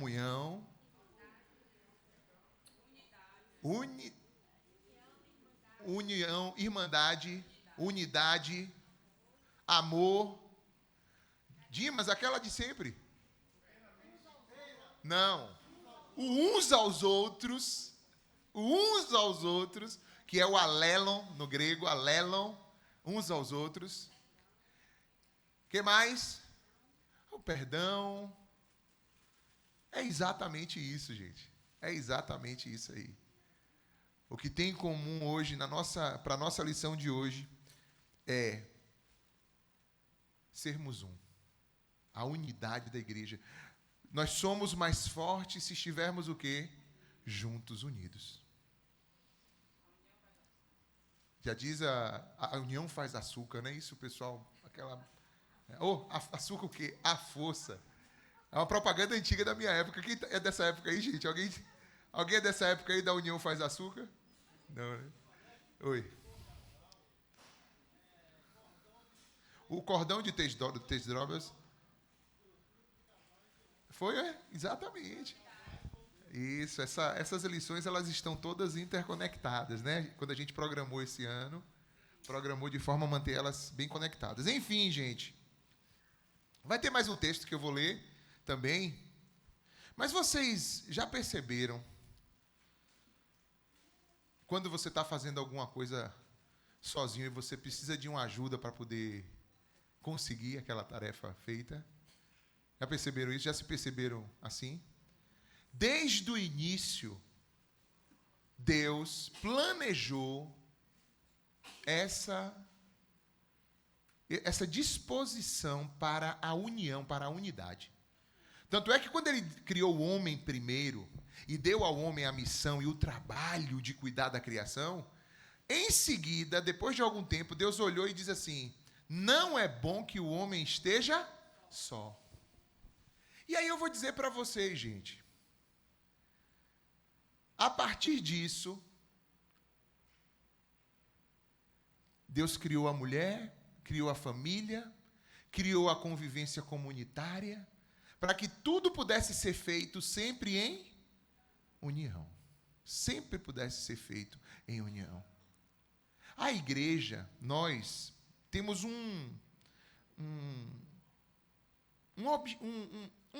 comunhão, união, irmandade, unidade, amor. Dimas, aquela de sempre. Não. Uns aos outros, que é o alelon no grego, alelon, uns aos outros. Que mais? O perdão. É exatamente isso, gente. É exatamente isso aí. O que tem em comum hoje, para a nossa lição de hoje, é sermos um. A unidade da igreja. Nós somos mais fortes se estivermos o quê? Juntos, unidos. Já diz a união faz açúcar, não é isso, pessoal? Açúcar o quê? A força. É uma propaganda antiga da minha época. Quem é dessa época aí, gente? Alguém é dessa época aí da união faz açúcar? Não, né? Oi. O cordão de Tesdróbias. Foi, exatamente. Isso, essas lições, elas estão todas interconectadas, né? Quando a gente programou esse ano, programou de forma a manter elas bem conectadas. Enfim, gente, vai ter mais um texto que eu vou ler também, mas vocês já perceberam, quando você está fazendo alguma coisa sozinho e você precisa de uma ajuda para poder conseguir aquela tarefa feita? Já perceberam isso? Já se perceberam assim? Desde o início, Deus planejou essa disposição para a união, para a unidade. Tanto é que quando ele criou o homem primeiro e deu ao homem a missão e o trabalho de cuidar da criação, em seguida, depois de algum tempo, Deus olhou e disse assim: não é bom que o homem esteja só. E aí eu vou dizer para vocês, gente, a partir disso, Deus criou a mulher, criou a família, criou a convivência comunitária, para que tudo pudesse ser feito sempre em união. Sempre pudesse ser feito em união. A igreja, nós temos um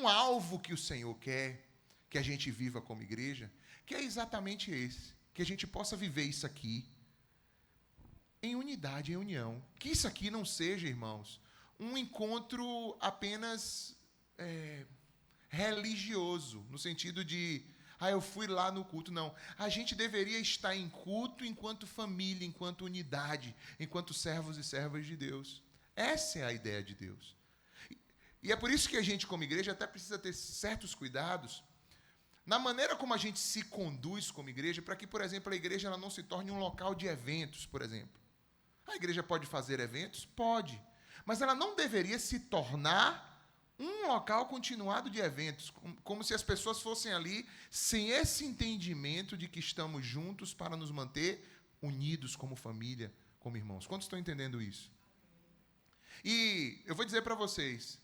alvo que o Senhor quer que a gente viva como igreja, que é exatamente esse, que a gente possa viver isso aqui em unidade, em união. Que isso aqui não seja, irmãos, um encontro apenas religioso, no sentido de, eu fui lá no culto. Não, a gente deveria estar em culto enquanto família, enquanto unidade, enquanto servos e servas de Deus. Essa é a ideia de Deus. E é por isso que a gente, como igreja, até precisa ter certos cuidados na maneira como a gente se conduz como igreja, para que, por exemplo, a igreja ela não se torne um local de eventos, por exemplo. A igreja pode fazer eventos? Pode. Mas ela não deveria se tornar um local continuado de eventos, como se as pessoas fossem ali sem esse entendimento de que estamos juntos para nos manter unidos como família, como irmãos. Quantos estão entendendo isso? E eu vou dizer para vocês,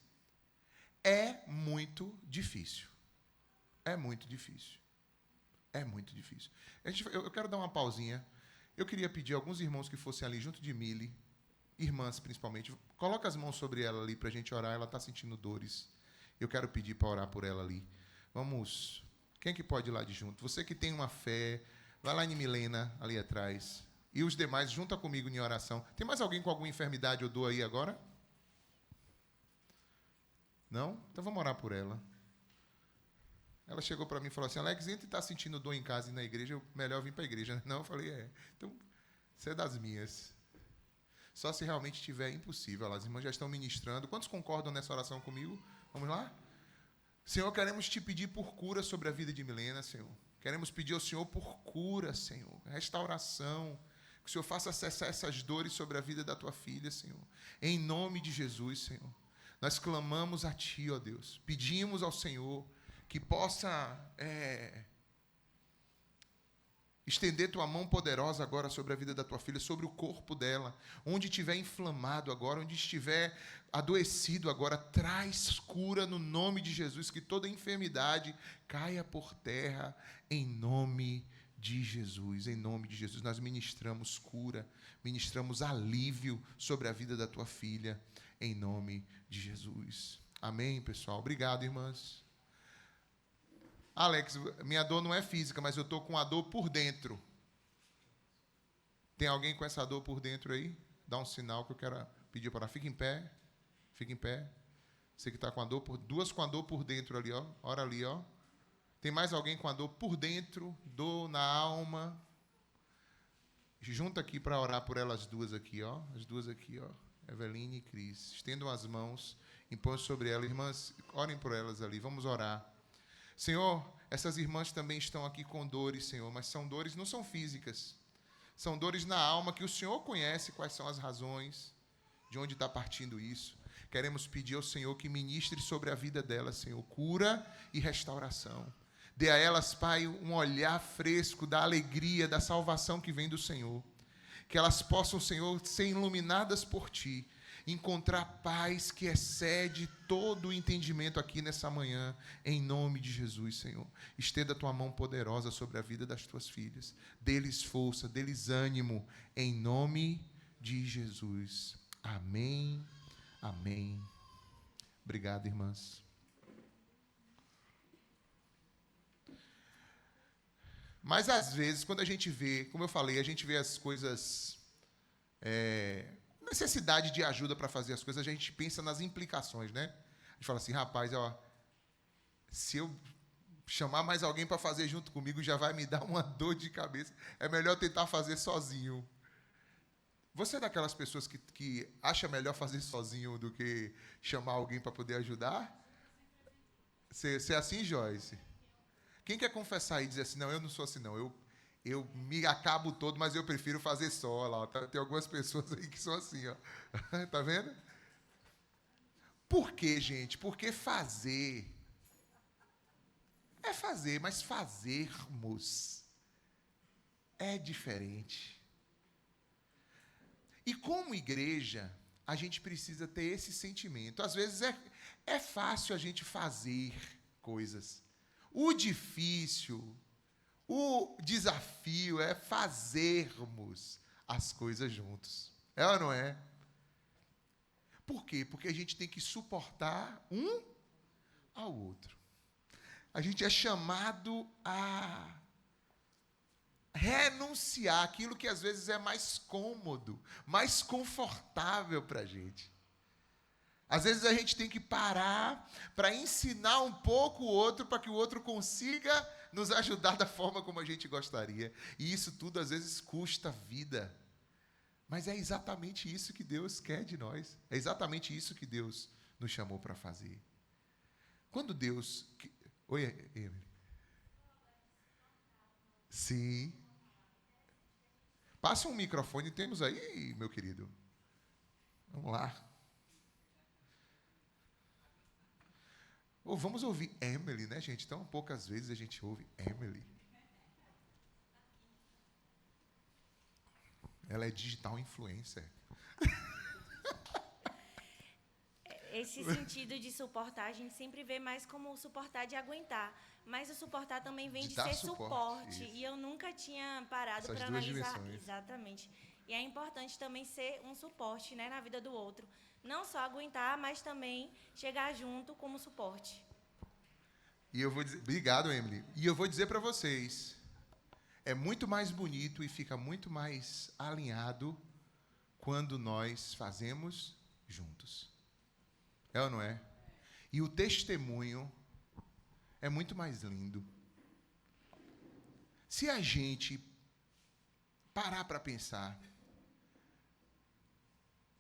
é muito difícil. É muito difícil. É muito difícil. Eu quero dar uma pausinha. Eu queria pedir a alguns irmãos que fossem ali junto de Mili, irmãs principalmente, coloca as mãos sobre ela ali para a gente orar. Ela está sentindo dores. Eu quero pedir para orar por ela ali. Vamos. Quem é que pode ir lá de junto? Você que tem uma fé, vai lá em Milena, ali atrás. E os demais, junta comigo em oração. Tem mais alguém com alguma enfermidade ou dor aí agora? Não? Então vamos orar por ela. Ela chegou para mim e falou assim: Alex, entre estar sentindo dor em casa e na igreja, melhor vir para a igreja. Não, eu falei, então, você é das minhas. Só se realmente estiver impossível. As irmãs já estão ministrando. Quantos concordam nessa oração comigo? Vamos lá? Senhor, queremos te pedir por cura sobre a vida de Milena, Senhor. Queremos pedir ao Senhor por cura, Senhor. Restauração. Que o Senhor faça cessar essas dores sobre a vida da tua filha, Senhor. Em nome de Jesus, Senhor. Nós clamamos a Ti, ó Deus. Pedimos ao Senhor que possa Estender tua mão poderosa agora sobre a vida da tua filha, sobre o corpo dela. Onde estiver inflamado agora, onde estiver adoecido agora, traz cura no nome de Jesus. Que toda enfermidade caia por terra em nome de Jesus. Em nome de Jesus, nós ministramos cura, ministramos alívio sobre a vida da tua filha, em nome de Jesus. Amém, pessoal? Obrigado, irmãs. Alex, minha dor não é física, mas eu estou com a dor por dentro. Tem alguém com essa dor por dentro aí? Dá um sinal que eu quero pedir para ela. Fica em pé. Fica em pé. Você que está com a dor, duas com a dor por dentro ali, ó. Ora ali, ó. Tem mais alguém com a dor por dentro, dor na alma? Junta aqui para orar por elas duas aqui, ó. As duas aqui, ó. Eveline e Cris. Estendam as mãos, impõem sobre elas. Irmãs, orem por elas ali. Vamos orar. Senhor, essas irmãs também estão aqui com dores, Senhor, mas são dores, não são físicas. São dores na alma que o Senhor conhece quais são as razões, de onde está partindo isso. Queremos pedir ao Senhor que ministre sobre a vida delas, Senhor, cura e restauração. Dê a elas, Pai, um olhar fresco da alegria, da salvação que vem do Senhor. Que elas possam, Senhor, ser iluminadas por Ti, encontrar paz que excede todo o entendimento aqui nessa manhã, em nome de Jesus, Senhor. Estenda a tua mão poderosa sobre a vida das tuas filhas. Dê-lhes força, dê-lhes ânimo, em nome de Jesus. Amém, amém. Obrigado, irmãs. Mas, às vezes, quando a gente vê, como eu falei, a gente vê as coisas... necessidade de ajuda para fazer as coisas, a gente pensa nas implicações, né? A gente fala assim, rapaz, ó, se eu chamar mais alguém para fazer junto comigo, já vai me dar uma dor de cabeça. É melhor tentar fazer sozinho. Você é daquelas pessoas que acha melhor fazer sozinho do que chamar alguém para poder ajudar? Você é assim, Joyce? Quem quer confessar e dizer assim, não, eu não sou assim, não, eu me acabo todo, mas eu prefiro fazer só. Lá, tá? Tem algumas pessoas aí que são assim, ó. Tá vendo? Por quê, gente? Porque fazer é fazer, mas fazermos é diferente. E como igreja, a gente precisa ter esse sentimento. Às vezes é fácil a gente fazer coisas. O difícil... O desafio é fazermos as coisas juntos. É ou não é? Por quê? Porque a gente tem que suportar um ao outro. A gente é chamado a renunciar aquilo que às vezes é mais cômodo, mais confortável para a gente. Às vezes a gente tem que parar para ensinar um pouco o outro, para que o outro consiga nos ajudar da forma como a gente gostaria. E isso tudo às vezes custa vida. Mas é exatamente isso que Deus quer de nós. É exatamente isso que Deus nos chamou para fazer. Quando Deus... Oi, Emily. Sim. Passa um microfone, temos aí, meu querido. Vamos lá. Vamos ouvir Emily, né, gente? Tão poucas vezes a gente ouve Emily. Ela é digital influencer. Esse sentido de suportar, a gente sempre vê mais como suportar de aguentar. Mas o suportar também vem de ser suporte. E eu nunca tinha parado para analisar. Dimensões. Exatamente. E é importante também ser um suporte, né, na vida do outro. Não só aguentar, mas também chegar junto como suporte. E eu vou dizer, obrigado, Emily. E eu vou dizer para vocês, é muito mais bonito e fica muito mais alinhado quando nós fazemos juntos. É ou não é? E o testemunho é muito mais lindo. Se a gente parar para pensar,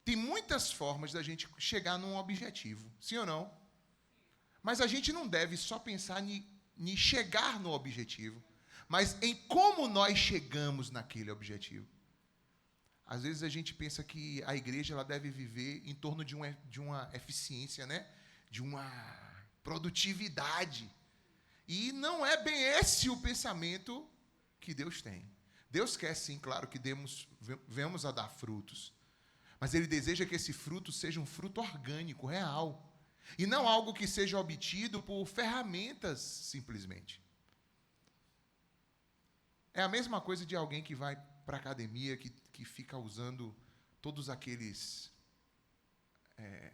tem muitas formas da gente chegar num objetivo, sim ou não? Mas a gente não deve só pensar em chegar no objetivo, mas em como nós chegamos naquele objetivo. Às vezes a gente pensa que a igreja ela deve viver em torno de uma eficiência, né? De uma produtividade. E não é bem esse o pensamento que Deus tem. Deus quer, sim, claro, que venhamos a dar frutos. Mas Ele deseja que esse fruto seja um fruto orgânico, real. E não algo que seja obtido por ferramentas, simplesmente. É a mesma coisa de alguém que vai para a academia, que fica usando todos aqueles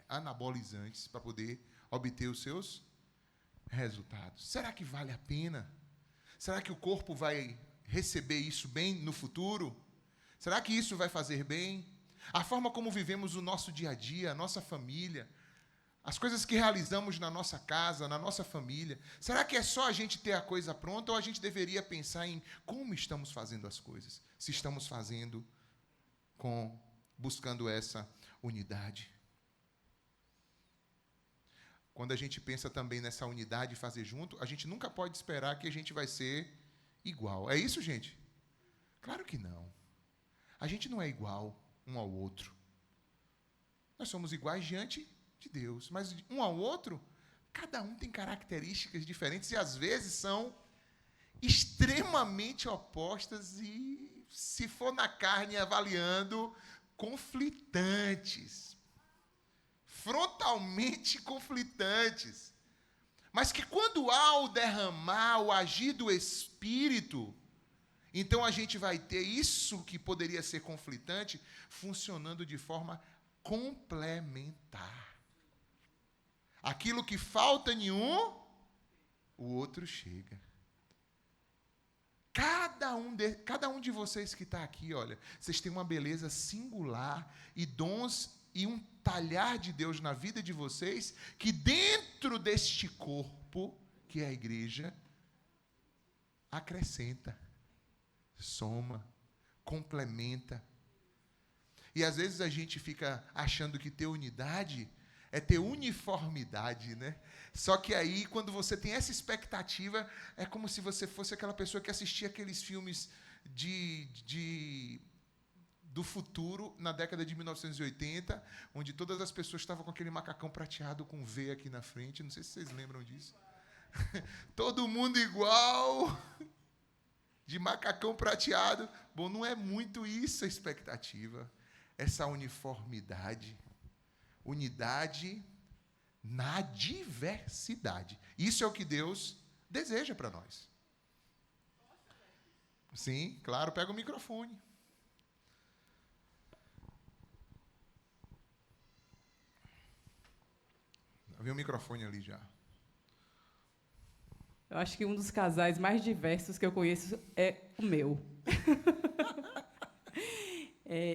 anabolizantes para poder obter os seus resultados. Será que vale a pena? Será que o corpo vai receber isso bem no futuro? Será que isso vai fazer bem? A forma como vivemos o nosso dia a dia, a nossa família, as coisas que realizamos na nossa casa, na nossa família, será que é só a gente ter a coisa pronta ou a gente deveria pensar em como estamos fazendo as coisas? Se estamos fazendo buscando essa unidade. Quando a gente pensa também nessa unidade, fazer junto, a gente nunca pode esperar que a gente vai ser igual. É isso, gente? Claro que não. A gente não é igual um ao outro. Nós somos iguais diante de Deus, mas um ao outro, cada um tem características diferentes e às vezes são extremamente opostas e, se for na carne avaliando, conflitantes. Frontalmente conflitantes. Mas que quando há o derramar, o agir do Espírito, então a gente vai ter isso que poderia ser conflitante, funcionando de forma complementar. Aquilo que falta em um, o outro chega. Cada um de vocês que está aqui, olha, vocês têm uma beleza singular e dons e um talhar de Deus na vida de vocês, que dentro deste corpo, que é a igreja, acrescenta, soma, complementa. E às vezes a gente fica achando que ter unidade é ter uniformidade, né? Só que aí, quando você tem essa expectativa, é como se você fosse aquela pessoa que assistia aqueles filmes do futuro, na década de 1980, onde todas as pessoas estavam com aquele macacão prateado com V aqui na frente. Não sei se vocês lembram disso. Todo mundo igual, de macacão prateado. Bom, não é muito isso a expectativa. Essa uniformidade. Unidade na diversidade. Isso é o que Deus deseja para nós. Sim, claro, pega o microfone. Vem o microfone ali já. Eu acho que um dos casais mais diversos que eu conheço é o meu.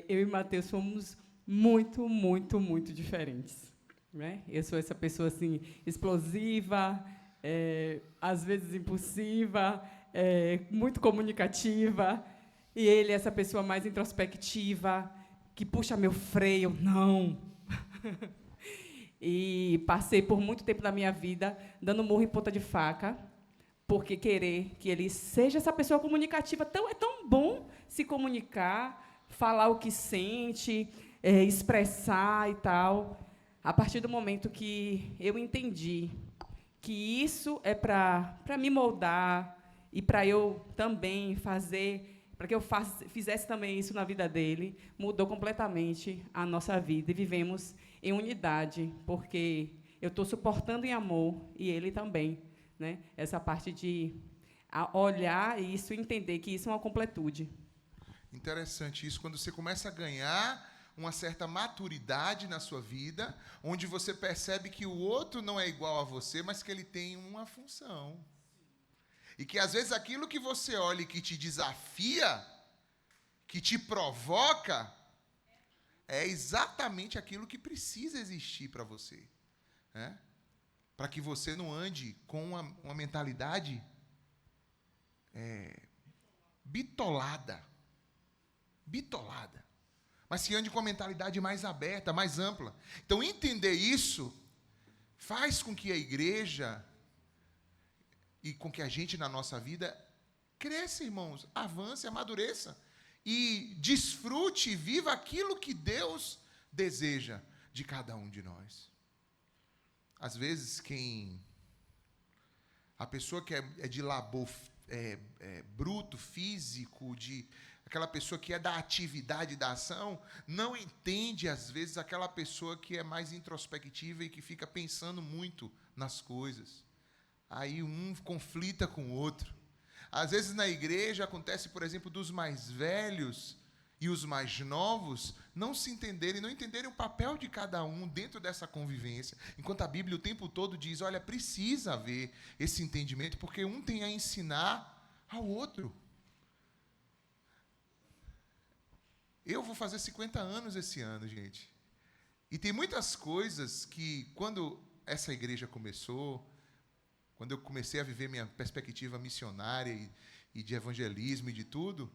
Eu e Matheus somos muito, muito, muito diferentes. Né? Eu sou essa pessoa assim, explosiva, às vezes impulsiva, muito comunicativa, e ele é essa pessoa mais introspectiva, que puxa meu freio. Não! E passei por muito tempo da minha vida dando murro em ponta de faca, porque querer que ele seja essa pessoa comunicativa. É tão bom se comunicar, falar o que sente, expressar e tal. A partir do momento que eu entendi que isso é para me moldar e para eu também fazer, para que eu fizesse também isso na vida dele, mudou completamente a nossa vida. E vivemos em unidade, porque eu estou suportando em amor e ele também. Né? Essa parte de olhar e isso, entender que isso é uma completude. Interessante isso, quando você começa a ganhar uma certa maturidade na sua vida, onde você percebe que o outro não é igual a você, mas que ele tem uma função. E que, às vezes, aquilo que você olha e que te desafia, que te provoca, é exatamente aquilo que precisa existir para você. Né? Para que você não ande com uma mentalidade bitolada. Mas que ande com a mentalidade mais aberta, mais ampla. Então, entender isso faz com que a igreja e com que a gente, na nossa vida, cresça, irmãos, avance, amadureça e desfrute e viva aquilo que Deus deseja de cada um de nós. Às vezes, a pessoa que é de labor bruto, físico, de aquela pessoa que é da atividade, da ação, não entende, às vezes, aquela pessoa que é mais introspectiva e que fica pensando muito nas coisas. Aí um conflita com o outro. Às vezes, na igreja, acontece, por exemplo, dos mais velhos e os mais novos não se entenderem, não entenderem o papel de cada um dentro dessa convivência, enquanto a Bíblia o tempo todo diz, olha, precisa haver esse entendimento, porque um tem a ensinar ao outro. Eu vou fazer 50 anos esse ano, gente. E tem muitas coisas que, quando essa igreja começou, quando eu comecei a viver minha perspectiva missionária e de evangelismo e de tudo,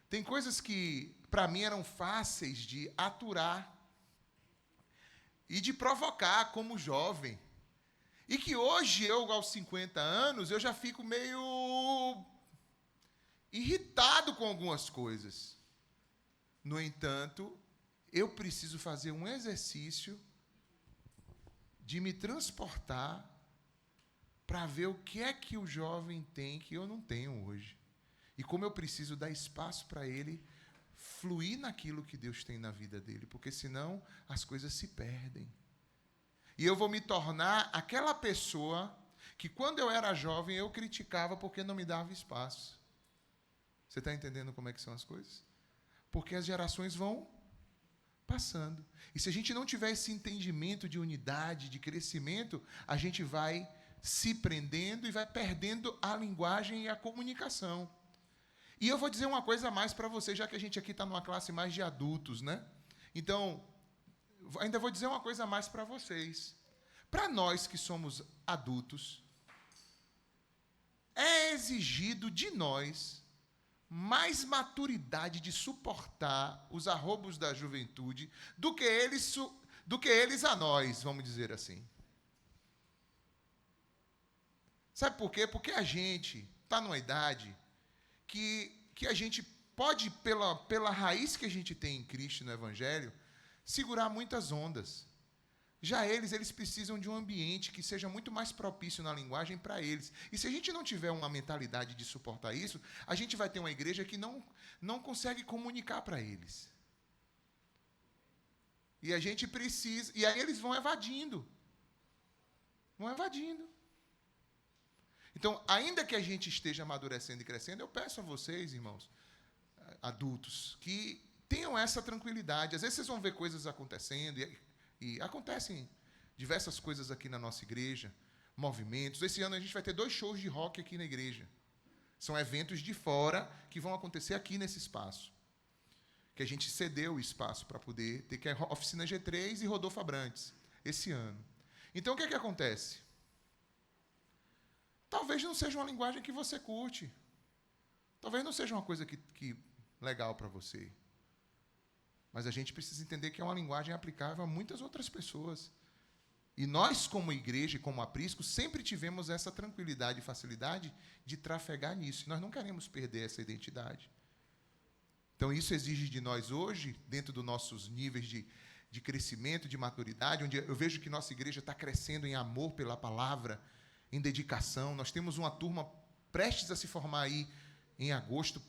tem coisas que, para mim, eram fáceis de aturar e de provocar como jovem. E que hoje, eu, aos 50 anos, eu já fico meio irritado com algumas coisas. No entanto, eu preciso fazer um exercício de me transportar para ver o que é que o jovem tem que eu não tenho hoje. E como eu preciso dar espaço para ele fluir naquilo que Deus tem na vida dele, porque senão as coisas se perdem. E eu vou me tornar aquela pessoa que, quando eu era jovem, eu criticava porque não me dava espaço. Você está entendendo como é que são as coisas? Porque as gerações vão passando. E se a gente não tiver esse entendimento de unidade, de crescimento, a gente vai se prendendo e vai perdendo a linguagem e a comunicação. E eu vou dizer uma coisa a mais para você, já que a gente aqui está numa classe mais de adultos, né? Então, ainda vou dizer uma coisa a mais para vocês. Para nós que somos adultos, é exigido de nós mais maturidade de suportar os arroubos da juventude do que eles a nós, vamos dizer assim. Sabe por quê? Porque a gente está numa idade que a gente pode, pela raiz que a gente tem em Cristo, no Evangelho, segurar muitas ondas. Já eles precisam de um ambiente que seja muito mais propício na linguagem para eles. E se a gente não tiver uma mentalidade de suportar isso, a gente vai ter uma igreja que não consegue comunicar para eles. E a gente precisa... E aí eles vão evadindo. Vão evadindo. Então, ainda que a gente esteja amadurecendo e crescendo, eu peço a vocês, irmãos, adultos, que tenham essa tranquilidade. Às vezes vocês vão ver coisas acontecendo, e acontecem diversas coisas aqui na nossa igreja, movimentos. Esse ano a gente vai ter 2 shows de rock aqui na igreja. São eventos de fora que vão acontecer aqui nesse espaço. Que a gente cedeu o espaço para poder ter, que é a Oficina G3 e Rodolfo Abrantes, esse ano. Então, o que é que acontece? Talvez não seja uma linguagem que você curte. Talvez não seja uma coisa que legal para você. Mas a gente precisa entender que é uma linguagem aplicável a muitas outras pessoas. E nós, como igreja e como aprisco, sempre tivemos essa tranquilidade e facilidade de trafegar nisso. E nós não queremos perder essa identidade. Então, isso exige de nós hoje, dentro dos nossos níveis de crescimento, de maturidade, onde eu vejo que nossa igreja está crescendo em amor pela palavra, em dedicação. Nós temos uma turma prestes a se formar aí em agosto,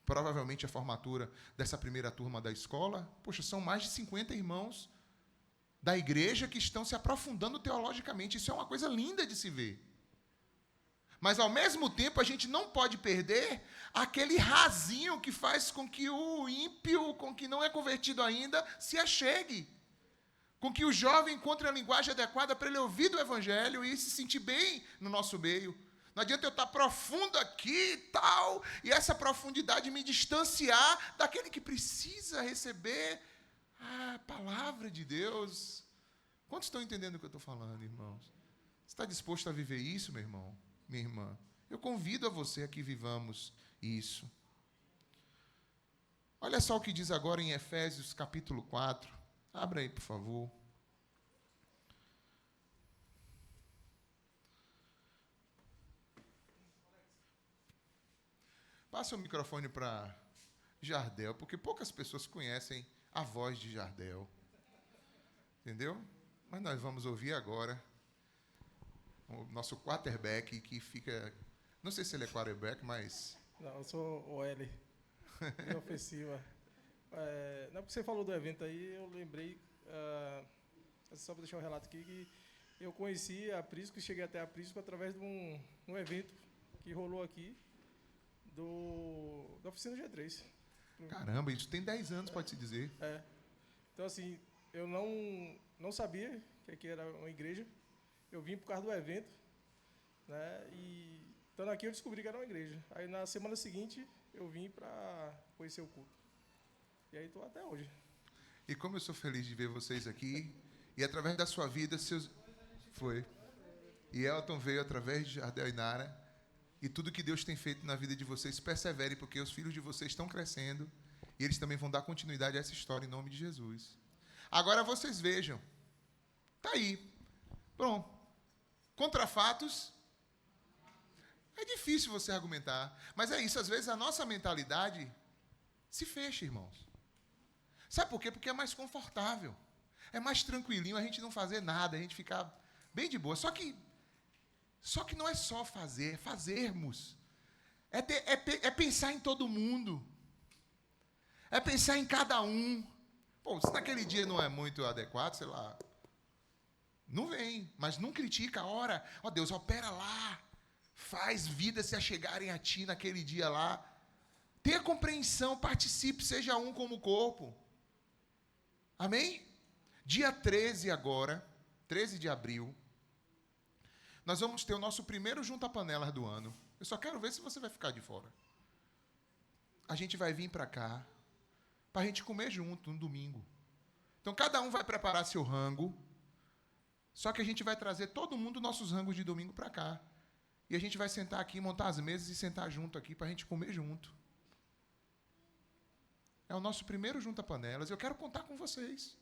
provavelmente a formatura dessa primeira turma da escola. Poxa, são mais de 50 irmãos da igreja que estão se aprofundando teologicamente. Isso é uma coisa linda de se ver. Mas, ao mesmo tempo, a gente não pode perder aquele rasinho que faz com que o ímpio, com que não é convertido ainda, se achegue. Com que o jovem encontre a linguagem adequada para ele ouvir do Evangelho e se sentir bem no nosso meio. Não adianta eu estar profundo aqui e tal, e essa profundidade me distanciar daquele que precisa receber a palavra de Deus. Quantos estão entendendo o que eu estou falando, irmãos? Você está disposto a viver isso, meu irmão, minha irmã? Eu convido a você a que vivamos isso. Olha só o que diz agora em Efésios capítulo 4. Abra aí, por favor. Passa o microfone para Jardel, porque poucas pessoas conhecem a voz de Jardel. Entendeu? Mas nós vamos ouvir agora o nosso quarterback, que fica Não sei se ele é quarterback, mas... Não, eu sou OL. Linha ofensiva. Não, porque você falou do evento aí, eu lembrei... só para deixar um relato aqui, que eu conheci a Prisco, cheguei até a Prisco através de um evento que rolou aqui, da oficina G3. Caramba, isso tem 10 anos, pode-se dizer. Então, assim, eu não sabia que aqui era uma igreja. Eu vim por causa do evento, né? E estando aqui eu descobri que era uma igreja. Aí, na semana seguinte, eu vim para conhecer o culto. E aí estou até hoje. E como eu sou feliz de ver vocês aqui, e através da sua vida, Foi. E Elton veio através de Jardel e Nara, e tudo que Deus tem feito na vida de vocês, persevere, porque os filhos de vocês estão crescendo, e eles também vão dar continuidade a essa história, em nome de Jesus. Agora vocês vejam. Tá aí. Pronto. Contra fatos, é difícil você argumentar. Mas é isso, às vezes a nossa mentalidade se fecha, irmãos. Sabe por quê? Porque é mais confortável. É mais tranquilinho a gente não fazer nada, a gente ficar bem de boa. Só que não é só fazer, é fazermos. É pensar em todo mundo. É pensar em cada um. Pô, se naquele dia não é muito adequado, sei lá, não vem, mas não critica, ora, ó Deus, opera lá, faz vidas se achegarem a Ti naquele dia lá. Tenha compreensão, participe, seja um como o corpo. Amém? Dia 13 agora, 13 de abril, nós vamos ter o nosso primeiro Junta-Panelas do ano. Eu só quero ver se você vai ficar de fora. A gente vai vir para cá, para a gente comer junto no domingo. Então, cada um vai preparar seu rango, só que a gente vai trazer todo mundo nossos rangos de domingo para cá. E a gente vai sentar aqui, montar as mesas e sentar junto aqui para a gente comer junto. É o nosso primeiro Junta-Panelas. Eu quero contar com vocês.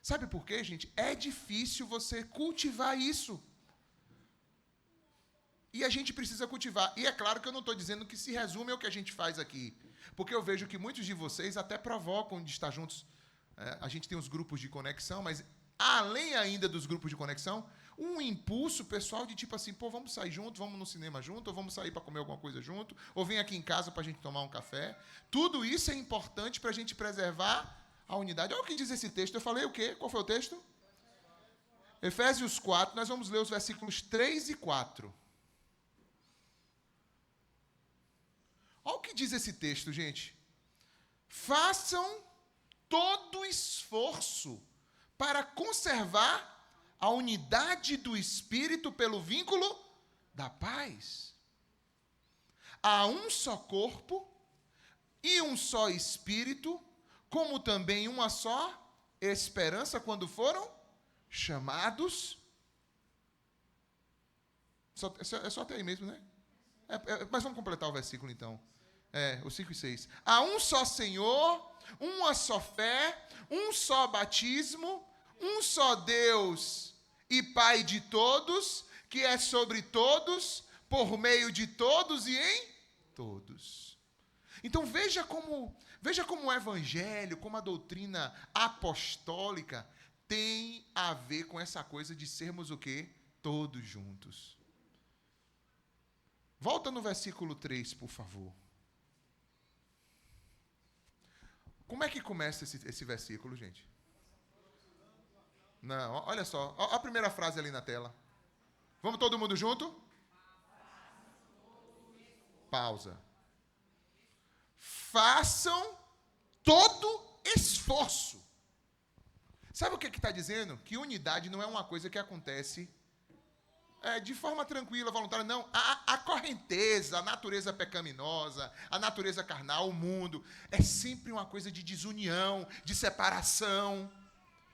Sabe por quê, gente? É difícil você cultivar isso. E a gente precisa cultivar. E é claro que eu não estou dizendo que se resume ao que a gente faz aqui. Porque eu vejo que muitos de vocês até provocam de estar juntos. A gente tem os grupos de conexão, mas além ainda dos grupos de conexão, um impulso pessoal de tipo assim, pô, vamos sair junto, vamos no cinema junto, ou vamos sair para comer alguma coisa junto, ou vem aqui em casa para a gente tomar um café. Tudo isso é importante para a gente preservar a unidade. Olha o que diz esse texto. Eu falei o quê? Qual foi o texto? Efésios 4, nós vamos ler os versículos 3 e 4. Olha o que diz esse texto, gente. Façam todo esforço para conservar a unidade do Espírito pelo vínculo da paz. Há um só corpo e um só Espírito, como também uma só esperança quando foram chamados. É só até aí mesmo, né? Mas vamos completar o versículo então. Os 5 e 6. Há um só Senhor, uma só fé, um só batismo, um só Deus e Pai de todos, que é sobre todos, por meio de todos e em todos. Então veja como o evangelho, como a doutrina apostólica tem a ver com essa coisa de sermos o quê? Todos juntos. Volta no versículo 3, por favor. Como é que começa esse versículo, gente? Não, olha só. A primeira frase ali na tela. Vamos todo mundo junto? Pausa. Façam todo esforço. Sabe o que está dizendo? Que unidade não é uma coisa que acontece de forma tranquila, voluntária. Não, a correnteza, a natureza pecaminosa, a natureza carnal, o mundo, é sempre uma coisa de desunião, de separação,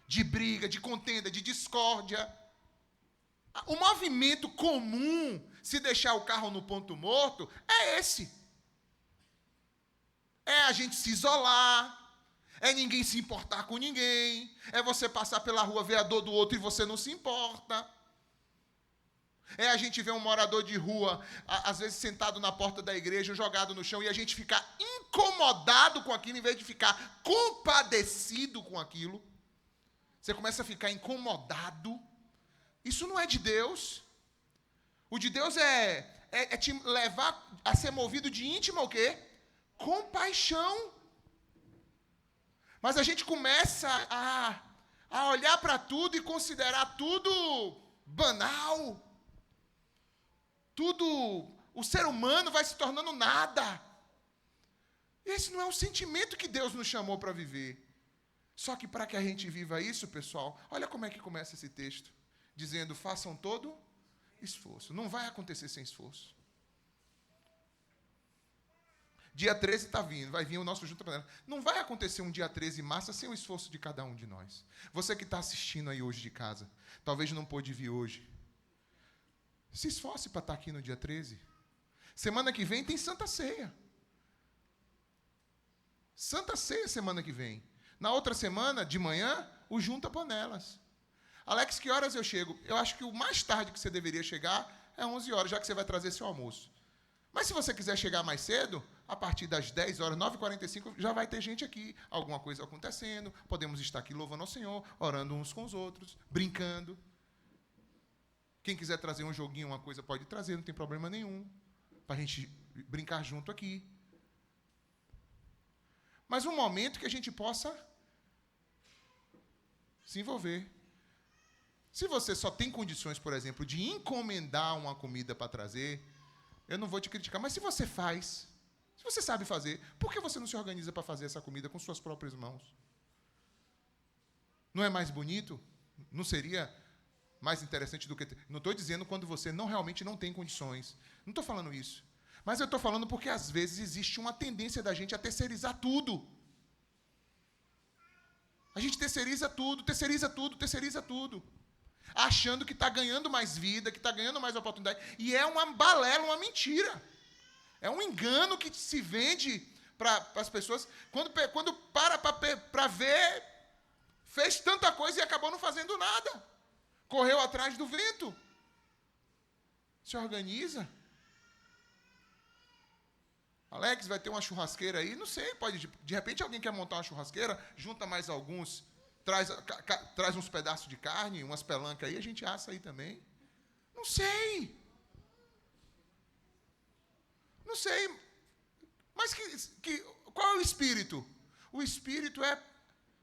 de briga, de contenda, de discórdia. O movimento comum, se deixar o carro no ponto morto, é esse. É a gente se isolar, é ninguém se importar com ninguém, é você passar pela rua, ver a dor do outro e você não se importa. É a gente ver um morador de rua, às vezes sentado na porta da igreja, jogado no chão, e a gente ficar incomodado com aquilo, em vez de ficar compadecido com aquilo. Você começa a ficar incomodado. Isso não é de Deus. O de Deus é é te levar a ser movido de íntima o quê? Compaixão. Mas a gente começa a olhar para tudo e considerar tudo banal. Tudo, o ser humano vai se tornando nada. Esse não é o sentimento que Deus nos chamou para viver. Só que para que a gente viva isso, pessoal, olha como é que começa esse texto. Dizendo, façam todo esforço. Não vai acontecer sem esforço. Dia 13 está vindo, vai vir o nosso Junta Panela. Não vai acontecer um dia 13 massa sem o esforço de cada um de nós. Você que está assistindo aí hoje de casa, talvez não pôde vir hoje. Se esforce para estar aqui no dia 13. Semana que vem tem Santa Ceia. Santa Ceia semana que vem. Na outra semana, de manhã, o Junta Panelas. Alex, que horas eu chego? Eu acho que o mais tarde que você deveria chegar é 11 horas, já que você vai trazer seu almoço. Mas se você quiser chegar mais cedo, a partir das 10 horas, 9h45, já vai ter gente aqui, alguma coisa acontecendo, podemos estar aqui louvando ao Senhor, orando uns com os outros, brincando. Quem quiser trazer um joguinho, uma coisa, pode trazer, não tem problema nenhum, para a gente brincar junto aqui. Mas um momento que a gente possa se envolver. Se você só tem condições, por exemplo, de encomendar uma comida para trazer, eu não vou te criticar, mas se você faz, se você sabe fazer, por que você não se organiza para fazer essa comida com suas próprias mãos? Não é mais bonito? Não seria mais interessante do que... Não estou dizendo quando você realmente não tem condições. Não estou falando isso. Mas eu estou falando porque, às vezes, existe uma tendência da gente a terceirizar tudo. A gente terceiriza tudo, terceiriza tudo, terceiriza tudo. Achando que está ganhando mais vida, que está ganhando mais oportunidade. E é uma balela, uma mentira. É um engano que se vende para as pessoas. Quando para ver, fez tanta coisa e acabou não fazendo nada. Correu atrás do vento. Se organiza. Alex, vai ter uma churrasqueira aí? Não sei, pode. De repente alguém quer montar uma churrasqueira, junta mais alguns, traz uns pedaços de carne, umas pelancas aí, a gente assa aí também. Não sei. Não sei. Mas qual é o espírito? O espírito é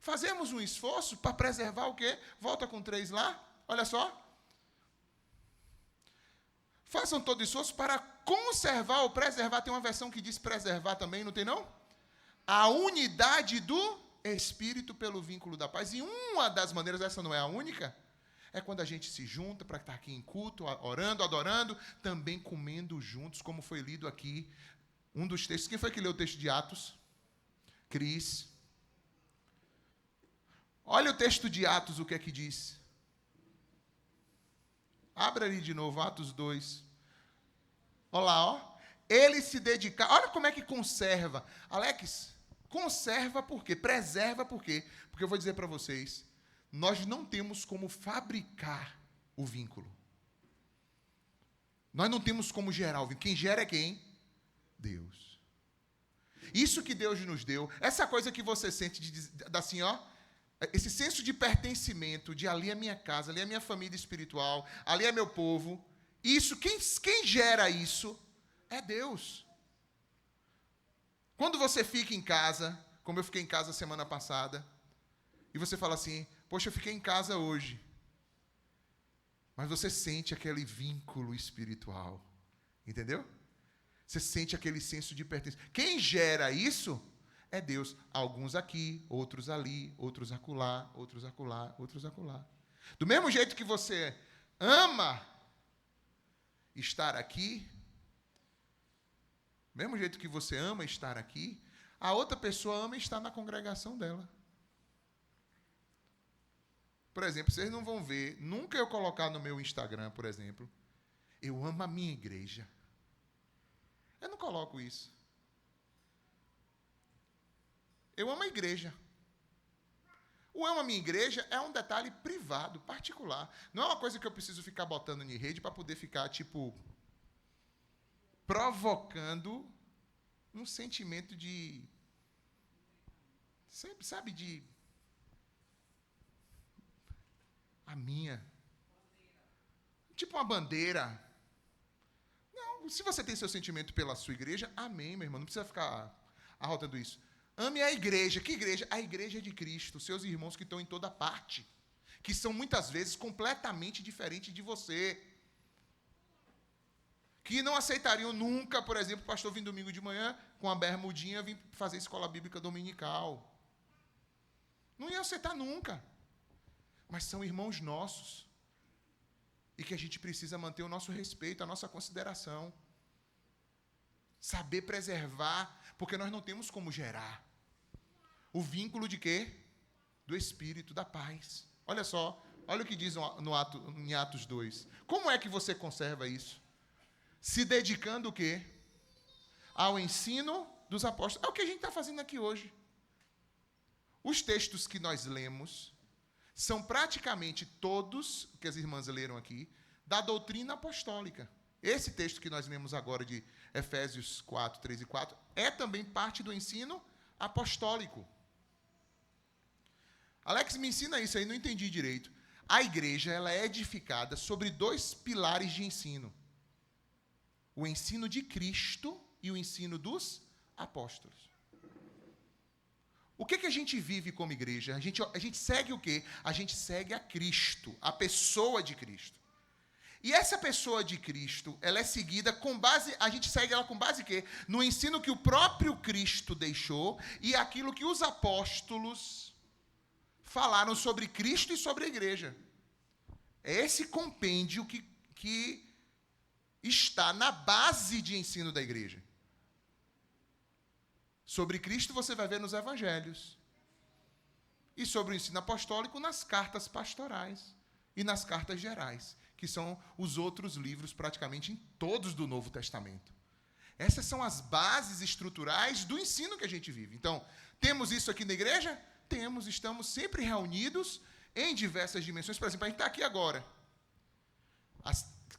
fazermos um esforço para preservar o quê? Volta com 3 lá, olha só. Façam todo esforço para conservar ou preservar. Tem uma versão que diz preservar também, não tem não? A unidade do Espírito pelo vínculo da paz. E uma das maneiras, essa não é a única, é quando a gente se junta para estar aqui em culto, orando, adorando, também comendo juntos, como foi lido aqui. Um dos textos. Quem foi que leu o texto de Atos? Cris. Olha o texto de Atos, o que é que diz. Abra ali de novo, Atos 2. Olha lá, ó. Ele se dedica. Olha como é que conserva. Alex, conserva por quê? Preserva por quê? Porque eu vou dizer para vocês, nós não temos como fabricar o vínculo. Nós não temos como gerar o vínculo. Quem gera é quem? Deus. Isso que Deus nos deu, essa coisa que você sente assim, ó, esse senso de pertencimento, de ali é minha casa, ali é minha família espiritual, ali é meu povo. Isso, quem gera isso é Deus. Quando você fica em casa, como eu fiquei em casa semana passada, e você fala assim, poxa, eu fiquei em casa hoje. Mas você sente aquele vínculo espiritual. Entendeu? Você sente aquele senso de pertencimento. Quem gera isso é Deus. Alguns aqui, outros ali, outros acolá, outros acolá, outros acolá. Do mesmo jeito que você ama estar aqui, do mesmo jeito que você ama estar aqui, a outra pessoa ama estar na congregação dela. Por exemplo, vocês não vão ver, nunca eu colocar no meu Instagram, por exemplo, eu amo a minha igreja. Eu não coloco isso. Eu amo a igreja. O amo a minha igreja é um detalhe privado, particular. Não é uma coisa que eu preciso ficar botando em rede para poder ficar, provocando um sentimento de... Sabe, de... A minha. Tipo uma bandeira. Não, se você tem seu sentimento pela sua igreja, amém, meu irmão. Não precisa ficar arrotando isso. Ame a igreja. Que igreja? A igreja de Cristo. Seus irmãos que estão em toda parte. Que são, muitas vezes, completamente diferentes de você. Que não aceitariam nunca, por exemplo, o pastor vir domingo de manhã com a bermudinha vir fazer escola bíblica dominical. Não ia aceitar nunca. Mas são irmãos nossos. E que a gente precisa manter o nosso respeito, a nossa consideração. Saber preservar, porque nós não temos como gerar. O vínculo de quê? Do Espírito, da paz. Olha só, olha o que diz em Atos 2. Como é que você conserva isso? Se dedicando o quê? Ao ensino dos apóstolos. É o que a gente está fazendo aqui hoje. Os textos que nós lemos são praticamente todos, que as irmãs leram aqui, da doutrina apostólica. Esse texto que nós lemos agora de Efésios 4, 3 e 4, é também parte do ensino apostólico. Alex, me ensina isso aí, não entendi direito. A igreja, ela é edificada sobre 2 pilares de ensino. O ensino de Cristo e o ensino dos apóstolos. O que a gente vive como igreja? A gente segue o quê? A gente segue a Cristo, a pessoa de Cristo. E essa pessoa de Cristo, ela é seguida com base, a gente segue ela com base em quê? No ensino que o próprio Cristo deixou e aquilo que os apóstolos falaram sobre Cristo e sobre a igreja. É esse compêndio que está na base de ensino da igreja. Sobre Cristo você vai ver nos evangelhos. E sobre o ensino apostólico nas cartas pastorais e nas cartas gerais, que são os outros livros praticamente em todos do Novo Testamento. Essas são as bases estruturais do ensino que a gente vive. Então, temos isso aqui na igreja? Temos, estamos sempre reunidos em diversas dimensões. Por exemplo, a gente está aqui agora.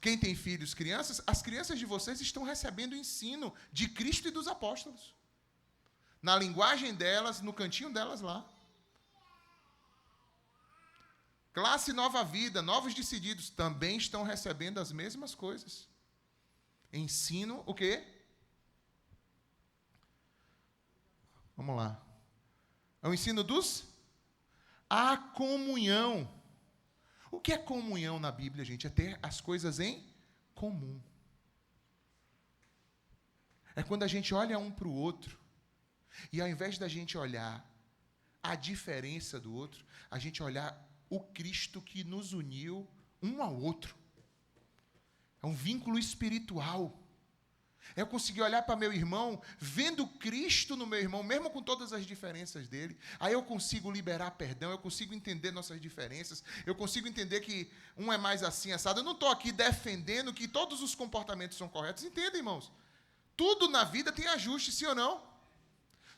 Quem tem filhos, crianças, as crianças de vocês estão recebendo o ensino de Cristo e dos apóstolos. Na linguagem delas, no cantinho delas lá. Classe Nova Vida, novos decididos, também estão recebendo as mesmas coisas. Ensino o quê? Vamos lá. É o ensino a comunhão. O que é comunhão na Bíblia, gente? É ter as coisas em comum. É quando a gente olha um para o outro, e ao invés da gente olhar a diferença do outro, a gente olhar o Cristo que nos uniu um ao outro. É um vínculo espiritual. Eu consegui olhar para meu irmão, vendo Cristo no meu irmão, mesmo com todas as diferenças dele. Aí eu consigo liberar perdão, eu consigo entender nossas diferenças, eu consigo entender que um é mais assim, assado. Eu não estou aqui defendendo que todos os comportamentos são corretos. Entenda, irmãos? Tudo na vida tem ajuste, sim ou não?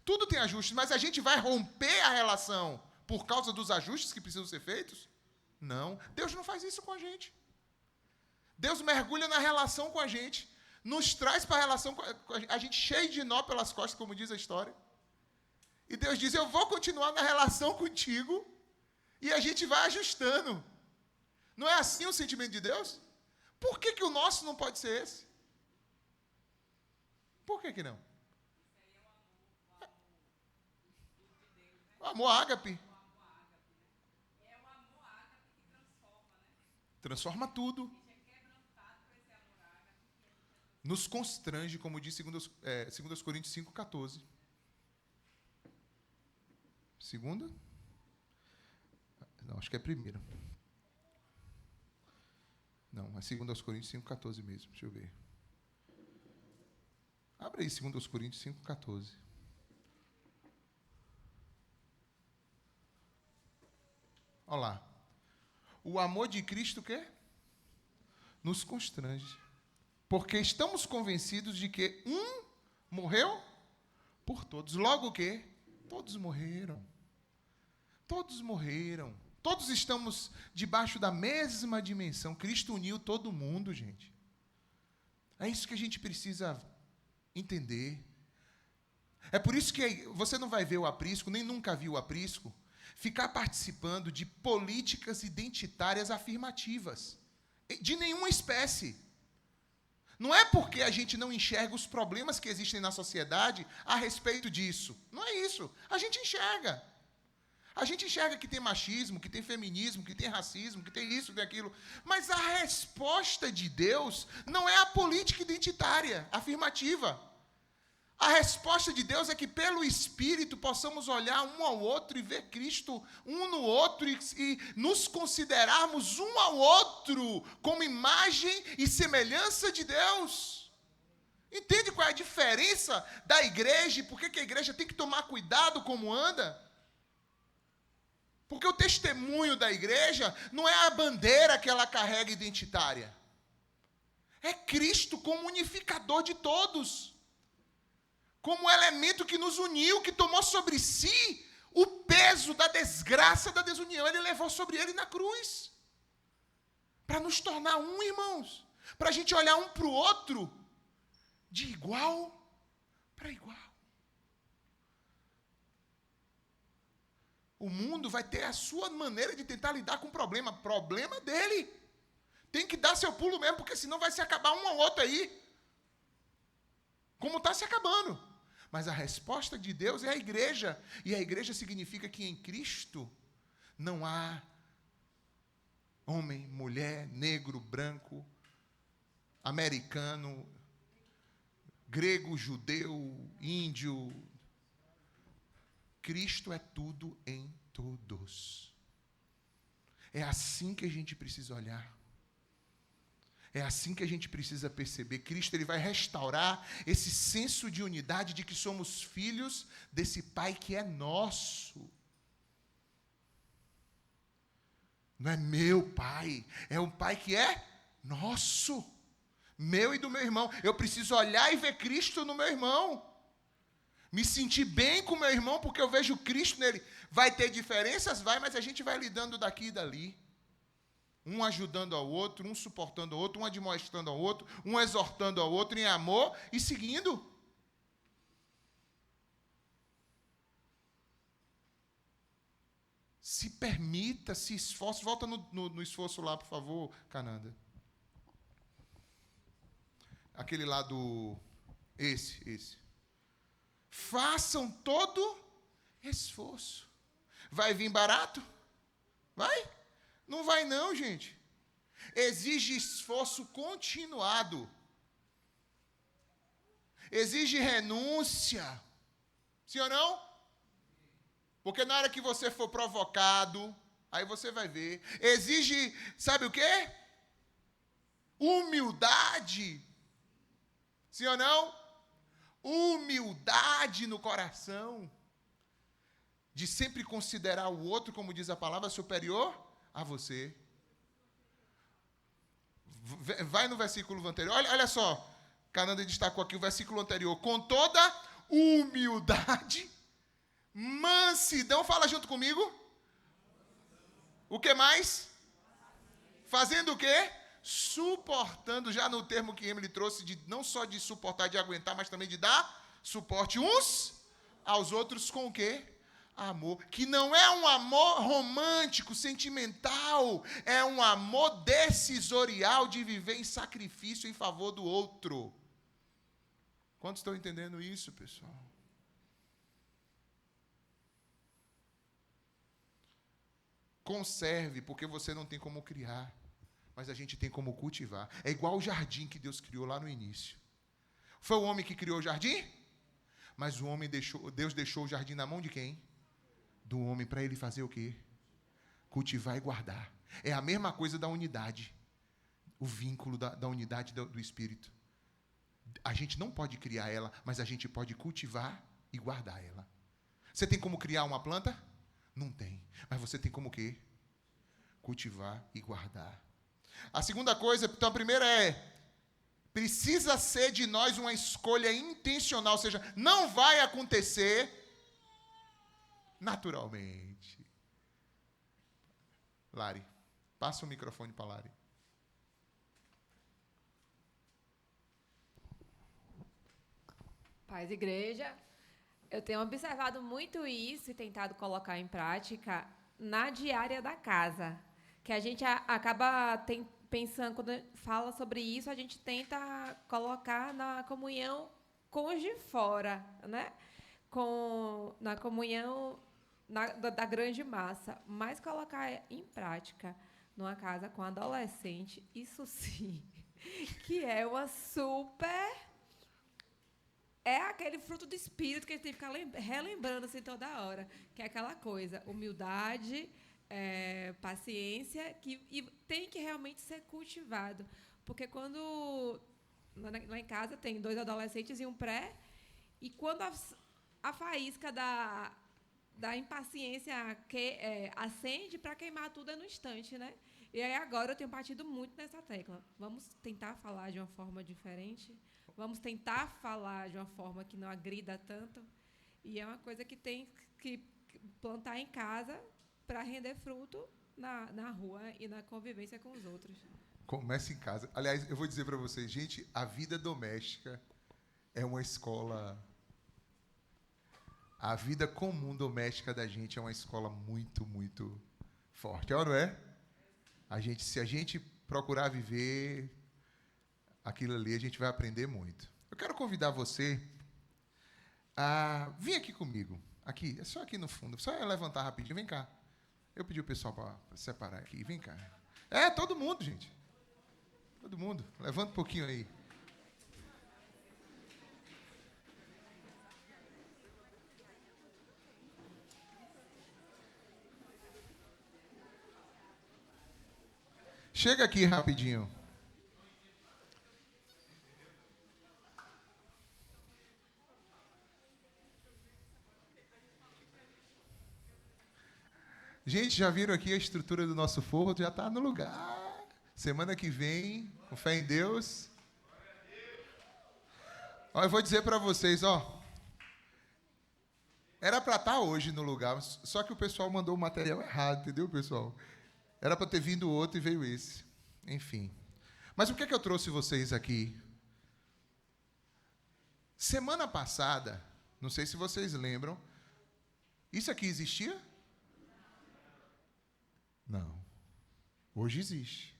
Tudo tem ajustes, mas a gente vai romper a relação por causa dos ajustes que precisam ser feitos? Não. Deus não faz isso com a gente. Deus mergulha na relação com a gente, nos traz para a relação com a gente cheio de nó pelas costas, como diz a história. E Deus diz, eu vou continuar na relação contigo e a gente vai ajustando. Não é assim o sentimento de Deus? Por que o nosso não pode ser esse? Por que não? O amor ágape. É o amor ágape que transforma, né? Transforma tudo. Nos constrange, como diz 2 Coríntios 5,14. Segunda? Não, acho que é primeira. Não, é 2 Coríntios 5,14 mesmo. Deixa eu ver. Abre aí 2 Coríntios 5,14. Olha lá. O amor de Cristo, o quê? Nos constrange. Porque estamos convencidos de que um morreu por todos. Logo o quê? Todos morreram. Todos morreram. Todos estamos debaixo da mesma dimensão. Cristo uniu todo mundo, gente. É isso que a gente precisa entender. É por isso que você não vai ver o aprisco, nem nunca viu o aprisco, ficar participando de políticas identitárias afirmativas. De nenhuma espécie. Não é porque a gente não enxerga os problemas que existem na sociedade a respeito disso. Não é isso. A gente enxerga. A gente enxerga que tem machismo, que tem feminismo, que tem racismo, que tem isso, que tem aquilo. Mas a resposta de Deus não é a política identitária, afirmativa. A resposta de Deus é que, pelo Espírito, possamos olhar um ao outro e ver Cristo um no outro e nos considerarmos um ao outro como imagem e semelhança de Deus. Entende qual é a diferença da igreja e por que a igreja tem que tomar cuidado como anda? Porque o testemunho da igreja não é a bandeira que ela carrega identitária. É Cristo como unificador de todos. Como elemento que nos uniu, que tomou sobre si o peso da desgraça da desunião. Ele levou sobre ele na cruz. Para nos tornar um, irmãos. Para a gente olhar um para o outro de igual para igual. O mundo vai ter a sua maneira de tentar lidar com o problema. Problema dele. Tem que dar seu pulo mesmo, porque senão vai se acabar um ao outro aí. Como está se acabando. Mas a resposta de Deus é a igreja. E a igreja significa que em Cristo não há homem, mulher, negro, branco, americano, grego, judeu, índio. Cristo é tudo em todos. É assim que a gente precisa olhar. É assim que a gente precisa perceber. Cristo, ele vai restaurar esse senso de unidade de que somos filhos desse Pai que é nosso. Não é meu Pai, é um Pai que é nosso. Meu e do meu irmão. Eu preciso olhar e ver Cristo no meu irmão. Me sentir bem com o meu irmão, porque eu vejo Cristo nele. Vai ter diferenças? Vai, mas a gente vai lidando daqui e dali. Um ajudando ao outro, um suportando ao outro, um admoestando ao outro, um exortando ao outro em amor e seguindo. Se permita, se esforce. Volta no esforço lá, por favor, Cananda. Aquele lá do... Esse. Façam todo esforço. Vai vir barato? Vai? Não vai não, gente. Exige esforço continuado. Exige renúncia. Sim ou não? Porque na hora que você for provocado, aí você vai ver. Exige, sabe o quê? Humildade. Sim ou não? Humildade no coração. De sempre considerar o outro, como diz a palavra, superior a você. Vai no versículo anterior. Olha só. Cananda destacou aqui o versículo anterior. Com toda humildade, mansidão. Fala junto comigo. O que mais? Fazendo o quê? Suportando. Já no termo que Emily trouxe, de, não só de suportar, de aguentar, mas também de dar suporte uns aos outros com o quê? Amor, que não é um amor romântico, sentimental, é um amor decisorial de viver em sacrifício em favor do outro. Quantos estão entendendo isso, pessoal? Conserve, porque você não tem como criar, mas a gente tem como cultivar. É igual o jardim que Deus criou lá no início. Foi o homem que criou o jardim? Mas Deus deixou o jardim na mão de quem? Do homem, para ele fazer o quê? Cultivar e guardar. É a mesma coisa da unidade. O vínculo da unidade do Espírito. A gente não pode criar ela, mas a gente pode cultivar e guardar ela. Você tem como criar uma planta? Não tem. Mas você tem como o quê? Cultivar e guardar. A segunda coisa, então a primeira precisa ser de nós uma escolha intencional, ou seja, não vai acontecer naturalmente. Lari, passa o microfone para Lari. Paz, igreja, eu tenho observado muito isso e tentado colocar em prática na diária da casa, que a gente acaba pensando, quando fala sobre isso, a gente tenta colocar na comunhão com os de fora, né? Na comunhão da grande massa, mas colocar em prática numa casa com adolescente, isso sim, que é uma super... É aquele fruto do espírito que a gente tem que ficar relembrando assim toda hora, que é aquela coisa, humildade, paciência, e tem que realmente ser cultivado. Porque quando lá em casa tem 2 adolescentes e um pré, e quando a faísca da impaciência acende, para queimar tudo no instante, né? E aí agora eu tenho batido muito nessa tecla. Vamos tentar falar de uma forma diferente, vamos tentar falar de uma forma que não agrida tanto, e é uma coisa que tem que plantar em casa para render fruto na rua e na convivência com os outros. Começa em casa. Aliás, eu vou dizer para vocês, gente, a vida doméstica é uma escola... A vida comum doméstica da gente é uma escola muito, muito forte. É ou não é? Se a gente procurar viver aquilo ali, a gente vai aprender muito. Eu quero convidar você a vir aqui comigo. Aqui, é só aqui no fundo. Só levantar rapidinho. Vem cá. Eu pedi o pessoal para separar aqui. Vem cá. Todo mundo, gente. Todo mundo. Levanta um pouquinho aí. Chega aqui rapidinho. Gente, já viram aqui a estrutura do nosso forro? Já está no lugar. Semana que vem, com fé em Deus. Eu vou dizer para vocês, era para estar hoje no lugar, só que o pessoal mandou o material errado, entendeu, pessoal? Era para ter vindo outro e veio esse. Enfim. Mas o que é que eu trouxe vocês aqui? Semana passada, não sei se vocês lembram, isso aqui existia? Não. Hoje existe.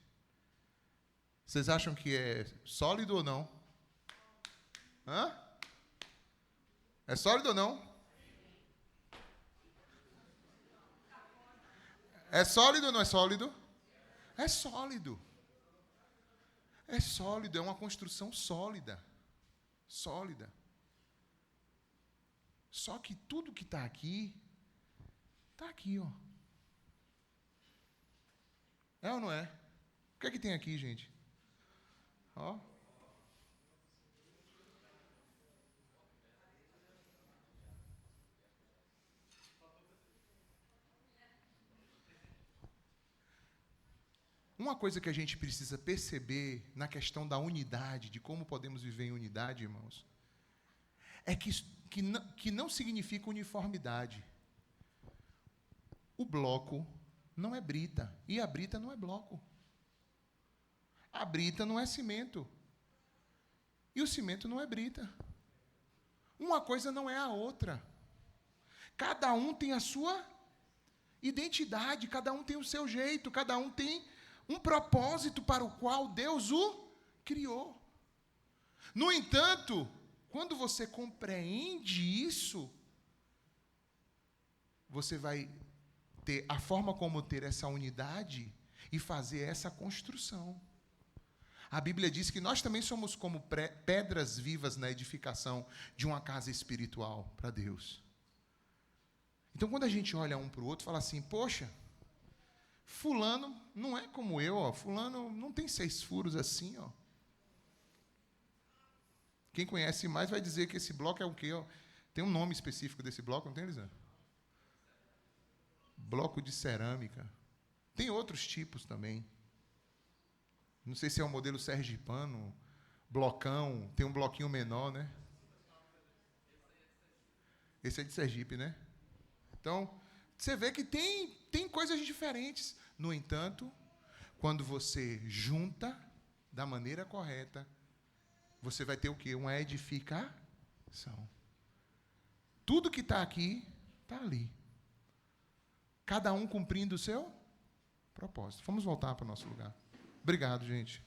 Vocês acham que é sólido ou não? Hã? É sólido ou não? É sólido ou não é sólido? É sólido. É sólido, é uma construção sólida. Sólida. Só que tudo que está aqui, ó. É ou não é? O que é que tem aqui, gente? Ó. Uma coisa que a gente precisa perceber na questão da unidade, de como podemos viver em unidade, irmãos, é que não significa uniformidade. O bloco não é brita, e a brita não é bloco. A brita não é cimento, e o cimento não é brita. Uma coisa não é a outra. Cada um tem a sua identidade, cada um tem o seu jeito, cada um tem um propósito para o qual Deus o criou. No entanto, quando você compreende isso, você vai ter a forma como ter essa unidade e fazer essa construção. A Bíblia diz que nós também somos como pedras vivas na edificação de uma casa espiritual para Deus. Então, quando a gente olha um para o outro, fala assim, poxa, fulano não é como eu, fulano não tem 6 furos assim, Quem conhece mais vai dizer que esse bloco é o quê, Tem um nome específico desse bloco, não tem, Elisandro? Bloco de cerâmica. Tem outros tipos também. Não sei se é o modelo sergipano, blocão, tem um bloquinho menor, né? Esse é de Sergipe, né? Então, você vê que tem coisas diferentes. No entanto, quando você junta da maneira correta, você vai ter o quê? Uma edificação. Tudo que está aqui, está ali. Cada um cumprindo o seu propósito. Vamos voltar para o nosso lugar. Obrigado, gente.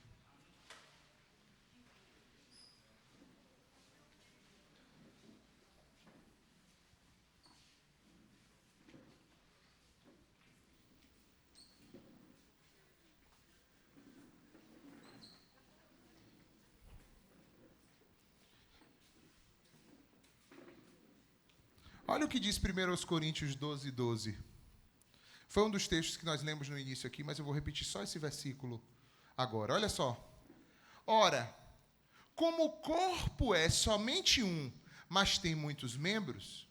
Olha o que diz 1 Coríntios 12, 12. Foi um dos textos que nós lemos no início aqui, mas eu vou repetir só esse versículo agora. Olha só. Ora, como o corpo é somente um, mas tem muitos membros,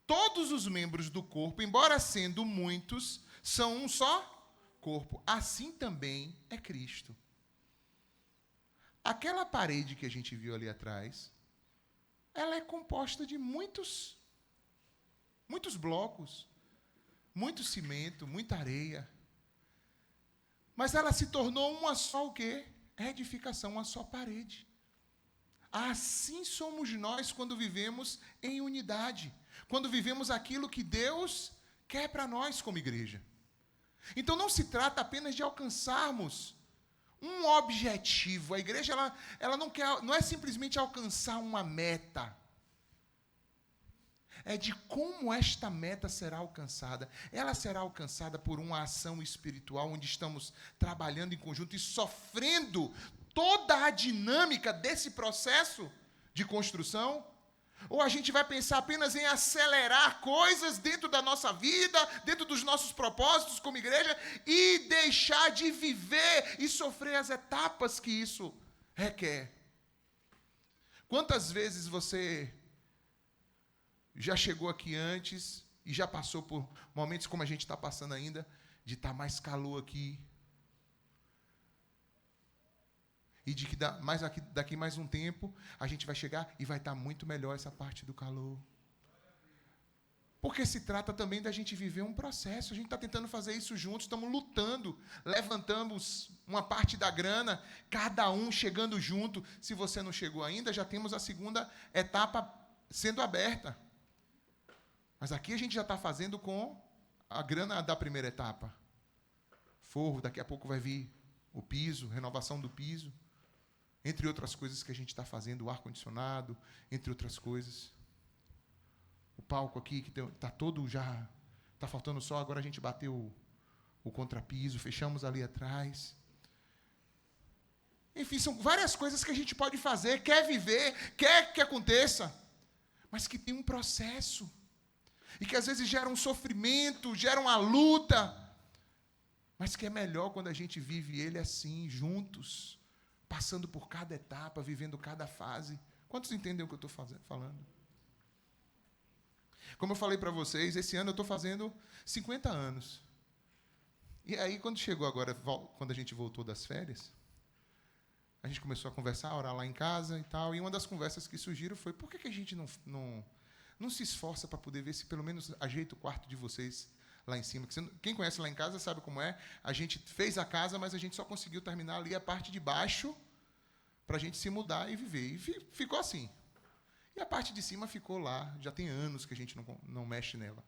todos os membros do corpo, embora sendo muitos, são um só corpo. Assim também é Cristo. Aquela parede que a gente viu ali atrás, ela é composta de muitos blocos, muito cimento, muita areia. Mas ela se tornou uma só o quê? Edificação, uma só parede. Assim somos nós quando vivemos em unidade, quando vivemos aquilo que Deus quer para nós como igreja. Então não se trata apenas de alcançarmos um objetivo. A igreja ela não é simplesmente alcançar uma meta. É de como esta meta será alcançada. Ela será alcançada por uma ação espiritual, onde estamos trabalhando em conjunto e sofrendo toda a dinâmica desse processo de construção? Ou a gente vai pensar apenas em acelerar coisas dentro da nossa vida, dentro dos nossos propósitos como igreja, e deixar de viver e sofrer as etapas que isso requer? Quantas vezes você já chegou aqui antes e já passou por momentos como a gente está passando ainda, de estar mais calor aqui, e de que daqui mais um tempo a gente vai chegar e vai estar muito melhor essa parte do calor? Porque se trata também da gente viver um processo. A gente está tentando fazer isso juntos, estamos lutando, levantamos uma parte da grana, cada um chegando junto. Se você não chegou ainda, já temos a segunda etapa sendo aberta. Mas aqui a gente já está fazendo com a grana da primeira etapa. Forro, daqui a pouco vai vir o piso, renovação do piso. Entre outras coisas que a gente está fazendo, o ar-condicionado, entre outras coisas. O palco aqui, que está todo já... Está faltando só, agora a gente bateu o contrapiso, fechamos ali atrás. Enfim, são várias coisas que a gente pode fazer, quer viver, quer que aconteça, mas que tem um processo. E que às vezes gera um sofrimento, gera uma luta, mas que é melhor quando a gente vive ele assim, juntos, passando por cada etapa, vivendo cada fase. Quantos entendem o que eu estou falando? Como eu falei para vocês, esse ano eu estou fazendo 50 anos. E aí, quando chegou agora, quando a gente voltou das férias, a gente começou a conversar, a orar lá em casa e tal, e uma das conversas que surgiram foi: por que a gente não se esforça para poder ver se pelo menos ajeita o quarto de vocês lá em cima? Quem conhece lá em casa sabe como é. A gente fez a casa, mas a gente só conseguiu terminar ali a parte de baixo para a gente se mudar e viver. E ficou assim. E a parte de cima ficou lá. Já tem anos que a gente não mexe nela.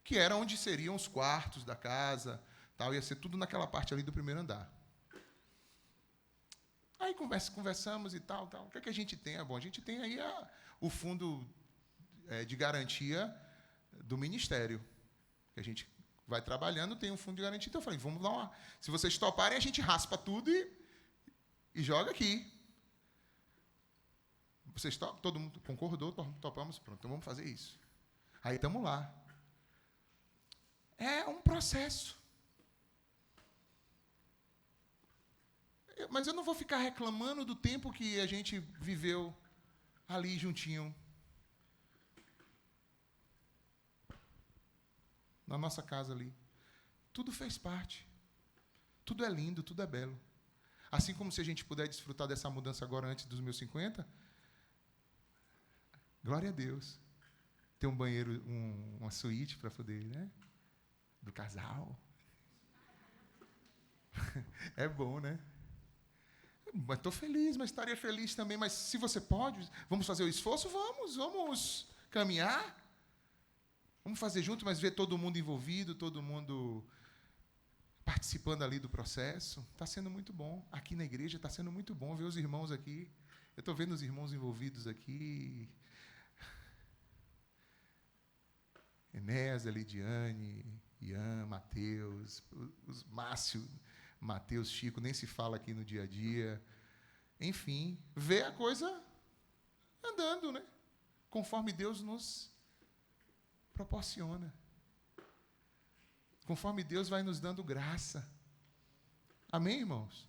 Que era onde seriam os quartos da casa. Tal, ia ser tudo naquela parte ali do primeiro andar. Aí conversamos e tal. O que é que a gente tem? Bom, a gente tem aí o fundo de garantia do ministério, que a gente vai trabalhando, tem um fundo de garantia. Então eu falei: vamos lá, se vocês toparem, a gente raspa tudo e joga aqui. Vocês todo mundo concordou, topamos, pronto, então vamos fazer isso. Aí estamos lá. É um processo. Mas eu não vou ficar reclamando do tempo que a gente viveu ali juntinho, na nossa casa ali. Tudo fez parte. Tudo é lindo, tudo é belo. Assim como se a gente puder desfrutar dessa mudança agora antes dos meus 50, glória a Deus. Ter um banheiro, uma suíte para poder, né? Do casal. É bom, né? Mas estou feliz, mas estaria feliz também. Mas se você pode, vamos fazer o esforço? Vamos caminhar. Vamos fazer junto, mas ver todo mundo envolvido, todo mundo participando ali do processo. Está sendo muito bom. Aqui na igreja está sendo muito bom ver os irmãos aqui. Eu estou vendo os irmãos envolvidos aqui. Enéas, Lidiane, Ian, Mateus, os Márcio, Mateus, Chico, nem se fala aqui no dia a dia. Enfim, ver a coisa andando, né? Conforme Deus nos proporciona. Conforme Deus vai nos dando graça. Amém, irmãos?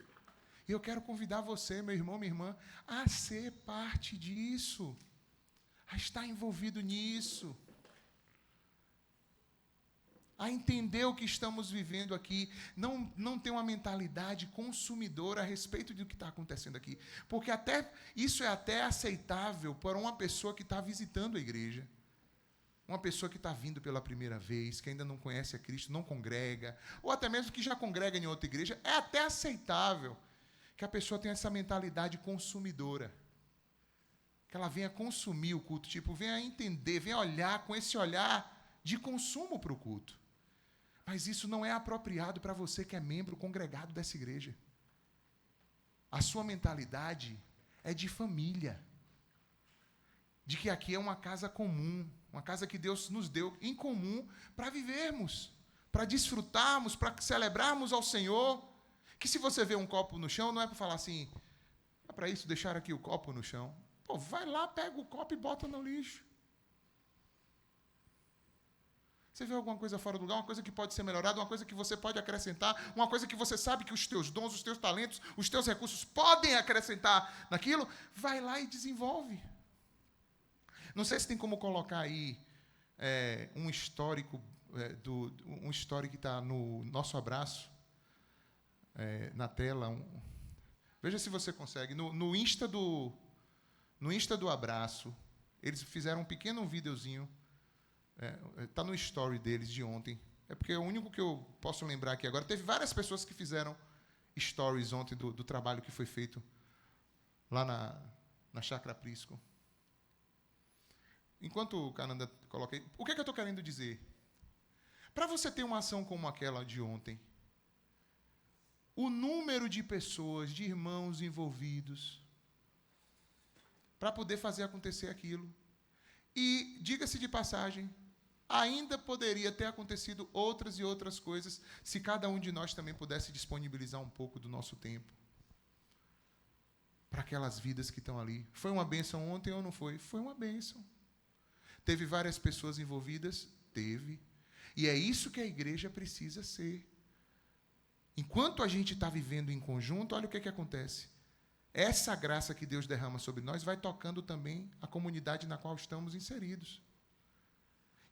E eu quero convidar você, meu irmão, minha irmã, a ser parte disso. A estar envolvido nisso. A entender o que estamos vivendo aqui, não ter uma mentalidade consumidora a respeito do que está acontecendo aqui. Porque isso é até aceitável para uma pessoa que está visitando a igreja. Uma pessoa que está vindo pela primeira vez, que ainda não conhece a Cristo, não congrega, ou até mesmo que já congrega em outra igreja, é até aceitável que a pessoa tenha essa mentalidade consumidora. Que ela venha consumir o culto, venha entender, venha olhar com esse olhar de consumo para o culto. Mas isso não é apropriado para você que é membro congregado dessa igreja. A sua mentalidade é de família. De que aqui é uma casa comum, uma casa que Deus nos deu em comum para vivermos, para desfrutarmos, para celebrarmos ao Senhor. Que se você vê um copo no chão, não é para falar assim, é para isso deixar aqui o copo no chão. Pô, vai lá, pega o copo e bota no lixo. Você vê alguma coisa fora do lugar, uma coisa que pode ser melhorada, uma coisa que você pode acrescentar, uma coisa que você sabe que os teus dons, os teus talentos, os teus recursos podem acrescentar naquilo, vai lá e desenvolve. Não sei se tem como colocar aí um histórico, um histórico que está no nosso abraço, na tela. Veja se você consegue. No Insta do abraço, eles fizeram um pequeno videozinho. Está no story deles de ontem. É porque é o único que eu posso lembrar aqui agora. Teve várias pessoas que fizeram stories ontem do trabalho que foi feito lá na Chácara Prisco. Enquanto o Cananda coloca aí, o que é que eu estou querendo dizer? Para você ter uma ação como aquela de ontem, o número de pessoas, de irmãos envolvidos, para poder fazer acontecer aquilo. E, diga-se de passagem, ainda poderia ter acontecido outras e outras coisas se cada um de nós também pudesse disponibilizar um pouco do nosso tempo para aquelas vidas que estão ali. Foi uma bênção ontem ou não foi? Foi uma bênção. Teve várias pessoas envolvidas? Teve. E é isso que a igreja precisa ser. Enquanto a gente está vivendo em conjunto, olha o que acontece. Essa graça que Deus derrama sobre nós vai tocando também a comunidade na qual estamos inseridos.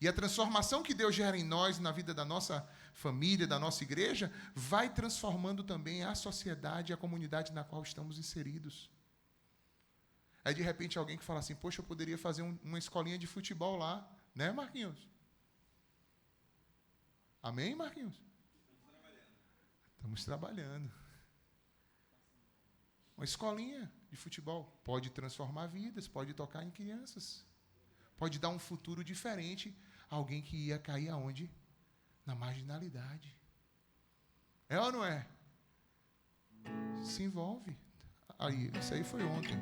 E a transformação que Deus gera em nós, na vida da nossa família, da nossa igreja, vai transformando também a sociedade e a comunidade na qual estamos inseridos. Aí, de repente, alguém que fala assim, poxa, eu poderia fazer uma escolinha de futebol lá. Né, Marquinhos? Amém, Marquinhos? Estamos trabalhando. Uma escolinha de futebol pode transformar vidas, pode tocar em crianças. Pode dar um futuro diferente a alguém que ia cair aonde? Na marginalidade. É ou não é? Se envolve. Aí, isso aí foi ontem.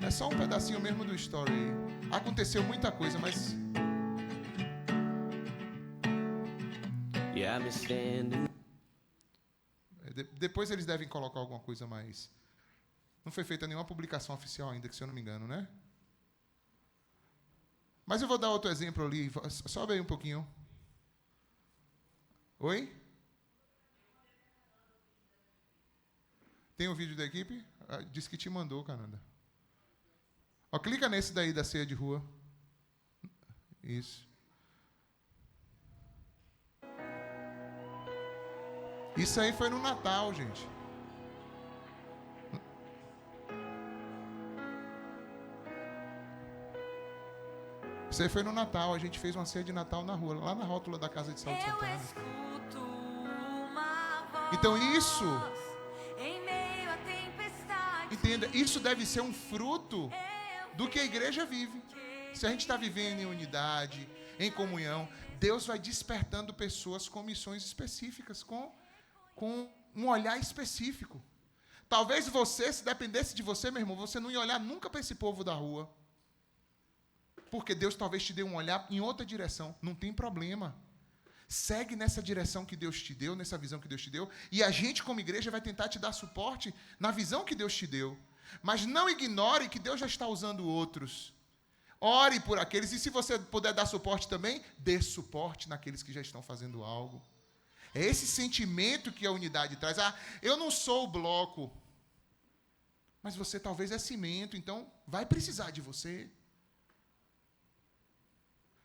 É só um pedacinho mesmo do story aí. Aconteceu muita coisa, mas... Depois eles devem colocar alguma coisa mais... Não foi feita nenhuma publicação oficial ainda, que se eu não me engano, né? Mas eu vou dar outro exemplo ali. Sobe aí um pouquinho. Oi? Tem um vídeo da equipe? Diz que te mandou, Cananda. Ó, clica nesse daí da ceia de rua. Isso. Isso aí foi no Natal, gente. Isso aí foi no Natal. A gente fez uma ceia de Natal na rua, lá na rótula da Casa de Saúde Santana. Então isso... Entenda, isso deve ser um fruto do que a igreja vive. Se a gente está vivendo em unidade, em comunhão, Deus vai despertando pessoas com missões específicas, com com um olhar específico. Talvez você, se dependesse de você, meu irmão, você não ia olhar nunca para esse povo da rua. Porque Deus talvez te dê um olhar em outra direção. Não tem problema. Segue nessa direção que Deus te deu, nessa visão que Deus te deu, e a gente, como igreja, vai tentar te dar suporte na visão que Deus te deu. Mas não ignore que Deus já está usando outros. Ore por aqueles, e se você puder dar suporte também, dê suporte naqueles que já estão fazendo algo. É esse sentimento que a unidade traz. Eu não sou o bloco, mas você talvez é cimento, então vai precisar de você.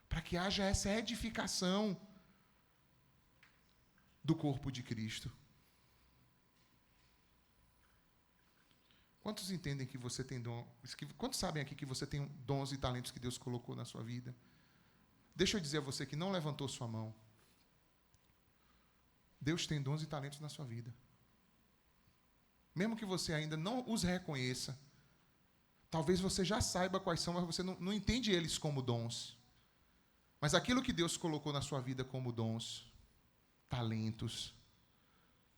Para que haja essa edificação do corpo de Cristo. Quantos entendem que você tem dom? Quantos sabem aqui que você tem dons e talentos que Deus colocou na sua vida? Deixa eu dizer a você que não levantou sua mão. Deus tem dons e talentos na sua vida. Mesmo que você ainda não os reconheça, talvez você já saiba quais são, mas você não entende eles como dons. Mas aquilo que Deus colocou na sua vida como dons, talentos,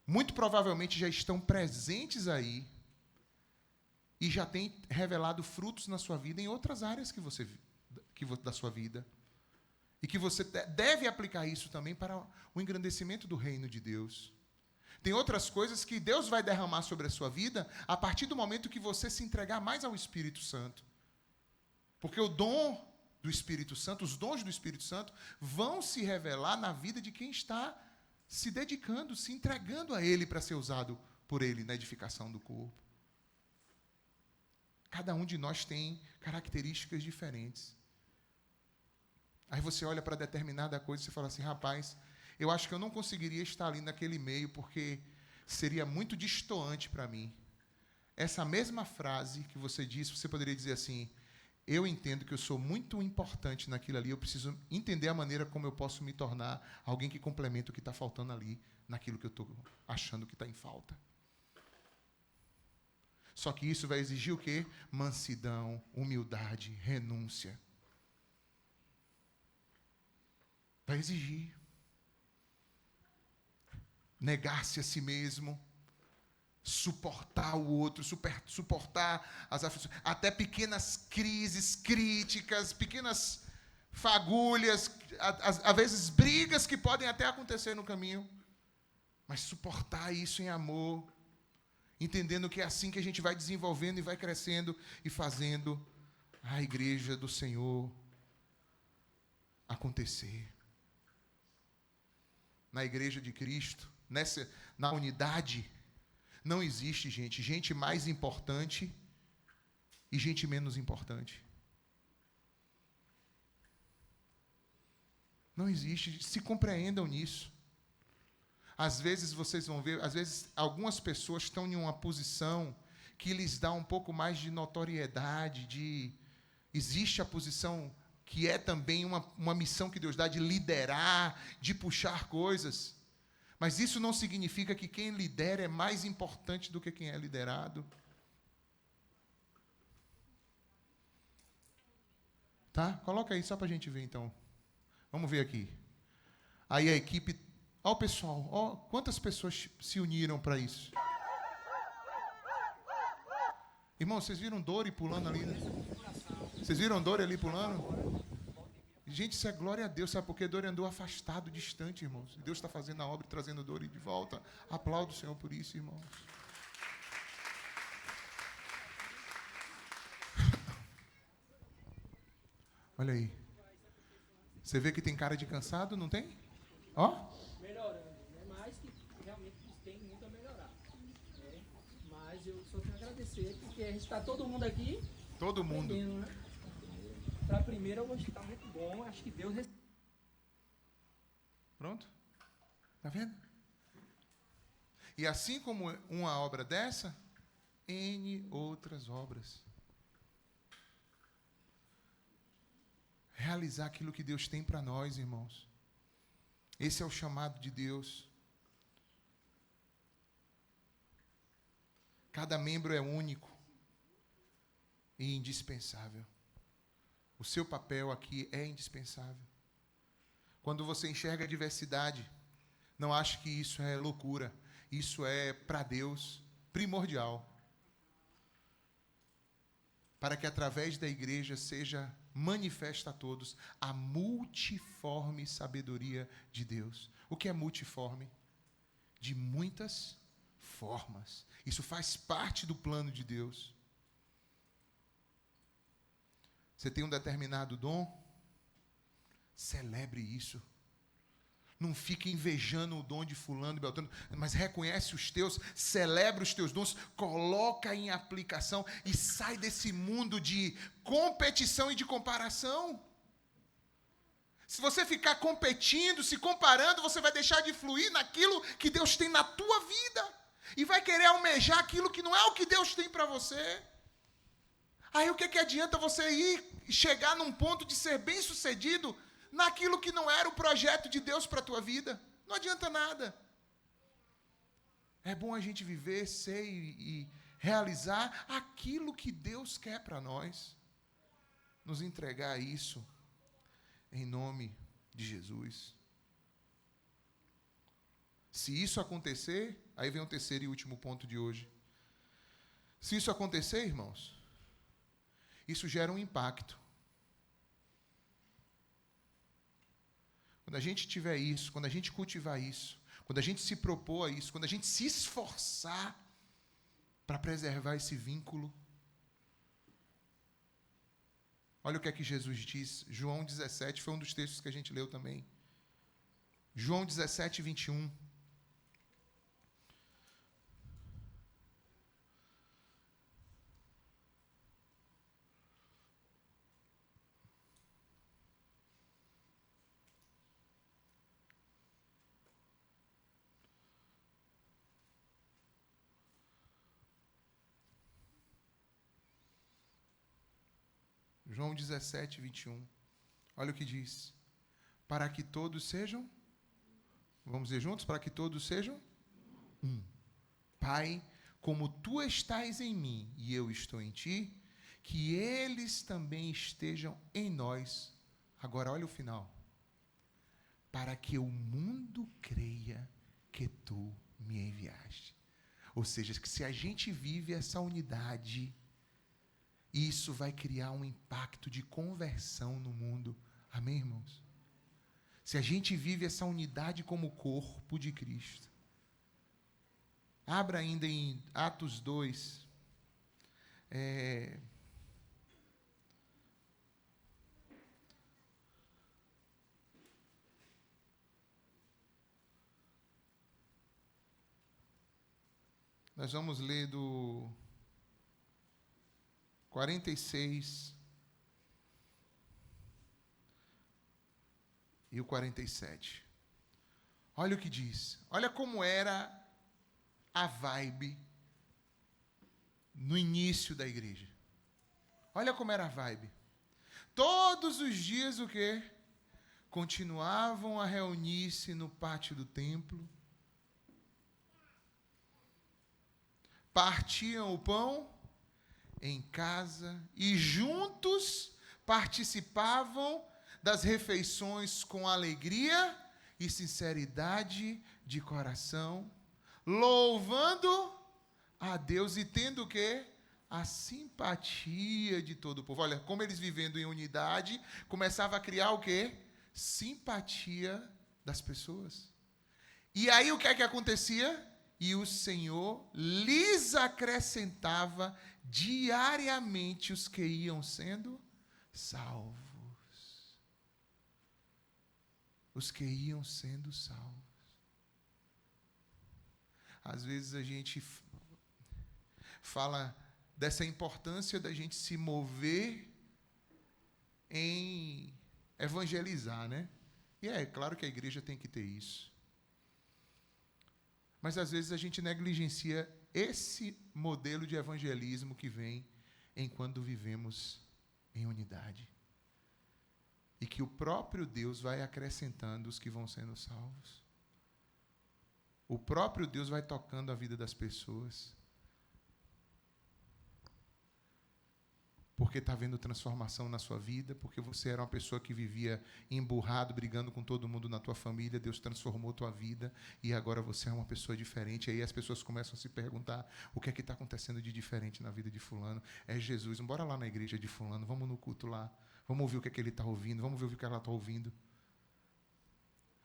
muito provavelmente já estão presentes aí e já tem revelado frutos na sua vida em outras áreas da sua vida. E que você deve aplicar isso também para o engrandecimento do reino de Deus. Tem outras coisas que Deus vai derramar sobre a sua vida a partir do momento que você se entregar mais ao Espírito Santo. Porque o dom do Espírito Santo, os dons do Espírito Santo, vão se revelar na vida de quem está se dedicando, se entregando a Ele para ser usado por Ele na edificação do corpo. Cada um de nós tem características diferentes. Aí você olha para determinada coisa e você fala assim, rapaz, eu acho que eu não conseguiria estar ali naquele meio porque seria muito destoante para mim. Essa mesma frase que você disse, você poderia dizer assim, eu entendo que eu sou muito importante naquilo ali, eu preciso entender a maneira como eu posso me tornar alguém que complementa o que está faltando ali, naquilo que eu estou achando que está em falta. Só que isso vai exigir o quê? Mansidão, humildade, renúncia. Vai exigir. Negar-se a si mesmo, suportar o outro, suportar as aflições, até pequenas crises, críticas, pequenas fagulhas, às vezes brigas que podem até acontecer no caminho, mas suportar isso em amor, entendendo que é assim que a gente vai desenvolvendo e vai crescendo e fazendo a igreja do Senhor acontecer. Na igreja de Cristo, na unidade, não existe gente mais importante e gente menos importante. Não existe, se compreendam nisso. Às vezes vocês vão ver, às vezes algumas pessoas estão em uma posição que lhes dá um pouco mais de notoriedade, existe a posição que é também uma missão que Deus dá de liderar, de puxar coisas. Mas isso não significa que quem lidera é mais importante do que quem é liderado. Tá? Coloca aí só para a gente ver, então. Vamos ver aqui. Aí a equipe... Ó, pessoal, ó, quantas pessoas se uniram para isso? Irmão, vocês viram Dori pulando ali, né? Vocês viram Dori ali pulando? Gente, isso é glória a Deus, sabe? Porque Dori andou afastado, distante, irmãos. Deus está fazendo a obra e trazendo Dori de volta. Aplaudo o Senhor por isso, irmãos. Olha aí. Você vê que tem cara de cansado, não tem? Ó. Melhorando, né? Mas que realmente tem muito a melhorar. Né? Mas eu só tenho a agradecer, porque a gente está todo mundo aqui. Todo mundo. Né? Para a primeira, hoje está muito bom. Acho que Deus... Pronto? Está vendo? E assim como uma obra dessa, N outras obras. Realizar aquilo que Deus tem para nós, irmãos. Esse é o chamado de Deus. Cada membro é único e indispensável. O seu papel aqui é indispensável. Quando você enxerga a diversidade, não ache que isso é loucura. Isso é, para Deus, primordial. Para que através da igreja seja manifesta a todos a multiforme sabedoria de Deus. O que é multiforme? De muitas formas. Isso faz parte do plano de Deus. Você tem um determinado dom? Celebre isso. Não fique invejando o dom de fulano e beltrano, mas reconhece os teus, celebra os teus dons, coloca em aplicação e sai desse mundo de competição e de comparação. Se você ficar competindo, se comparando, você vai deixar de fluir naquilo que Deus tem na tua vida e vai querer almejar aquilo que não é o que Deus tem para você. Aí o que adianta você ir chegar num ponto de ser bem-sucedido naquilo que não era o projeto de Deus para a tua vida? Não adianta nada. É bom a gente viver, ser e realizar aquilo que Deus quer para nós. Nos entregar isso em nome de Jesus. Se isso acontecer, aí vem o terceiro e último ponto de hoje. Se isso acontecer, irmãos, isso gera um impacto. Quando a gente tiver isso, quando a gente cultivar isso, quando a gente se propor a isso, quando a gente se esforçar para preservar esse vínculo, olha o que é que Jesus diz. João 17 foi um dos textos que a gente leu também. João 17, 21. João 17, 21. Olha o que diz. Para que todos sejam, vamos dizer juntos, para que todos sejam um. Pai, como tu estás em mim e eu estou em ti, que eles também estejam em nós. Agora olha o final. Para que o mundo creia que tu me enviaste. Ou seja, que se a gente vive essa unidade, isso vai criar um impacto de conversão no mundo. Amém, irmãos? Se a gente vive essa unidade como corpo de Cristo. Abra ainda em Atos 2. Nós vamos ler do 46 e o 47. Olha o que diz. Olha como era a vibe no início da igreja. Olha como era a vibe. Todos os dias o quê? Continuavam a reunir-se no pátio do templo. Partiam o pão em casa e juntos participavam das refeições com alegria e sinceridade de coração, louvando a Deus e tendo o quê? A simpatia de todo o povo. Olha, como eles vivendo em unidade, começava a criar o quê? Simpatia das pessoas. E aí o que é que acontecia? E o Senhor lhes acrescentava diariamente os que iam sendo salvos. Os que iam sendo salvos. Às vezes a gente fala dessa importância da gente se mover em evangelizar, né? E é claro que a igreja tem que ter isso. Mas às vezes a gente negligencia esse modelo de evangelismo que vem enquanto vivemos em unidade. E que o próprio Deus vai acrescentando os que vão sendo salvos. O próprio Deus vai tocando a vida das pessoas. porque está havendo transformação na sua vida, porque você era uma pessoa que vivia emburrado, brigando com todo mundo na tua família, Deus transformou tua vida e agora você é uma pessoa diferente. Aí as pessoas começam a se perguntar o que é que está acontecendo de diferente na vida de fulano. É Jesus, bora lá na igreja de fulano, vamos no culto lá, vamos ouvir o que é que ele está ouvindo, vamos ver o que ela está ouvindo.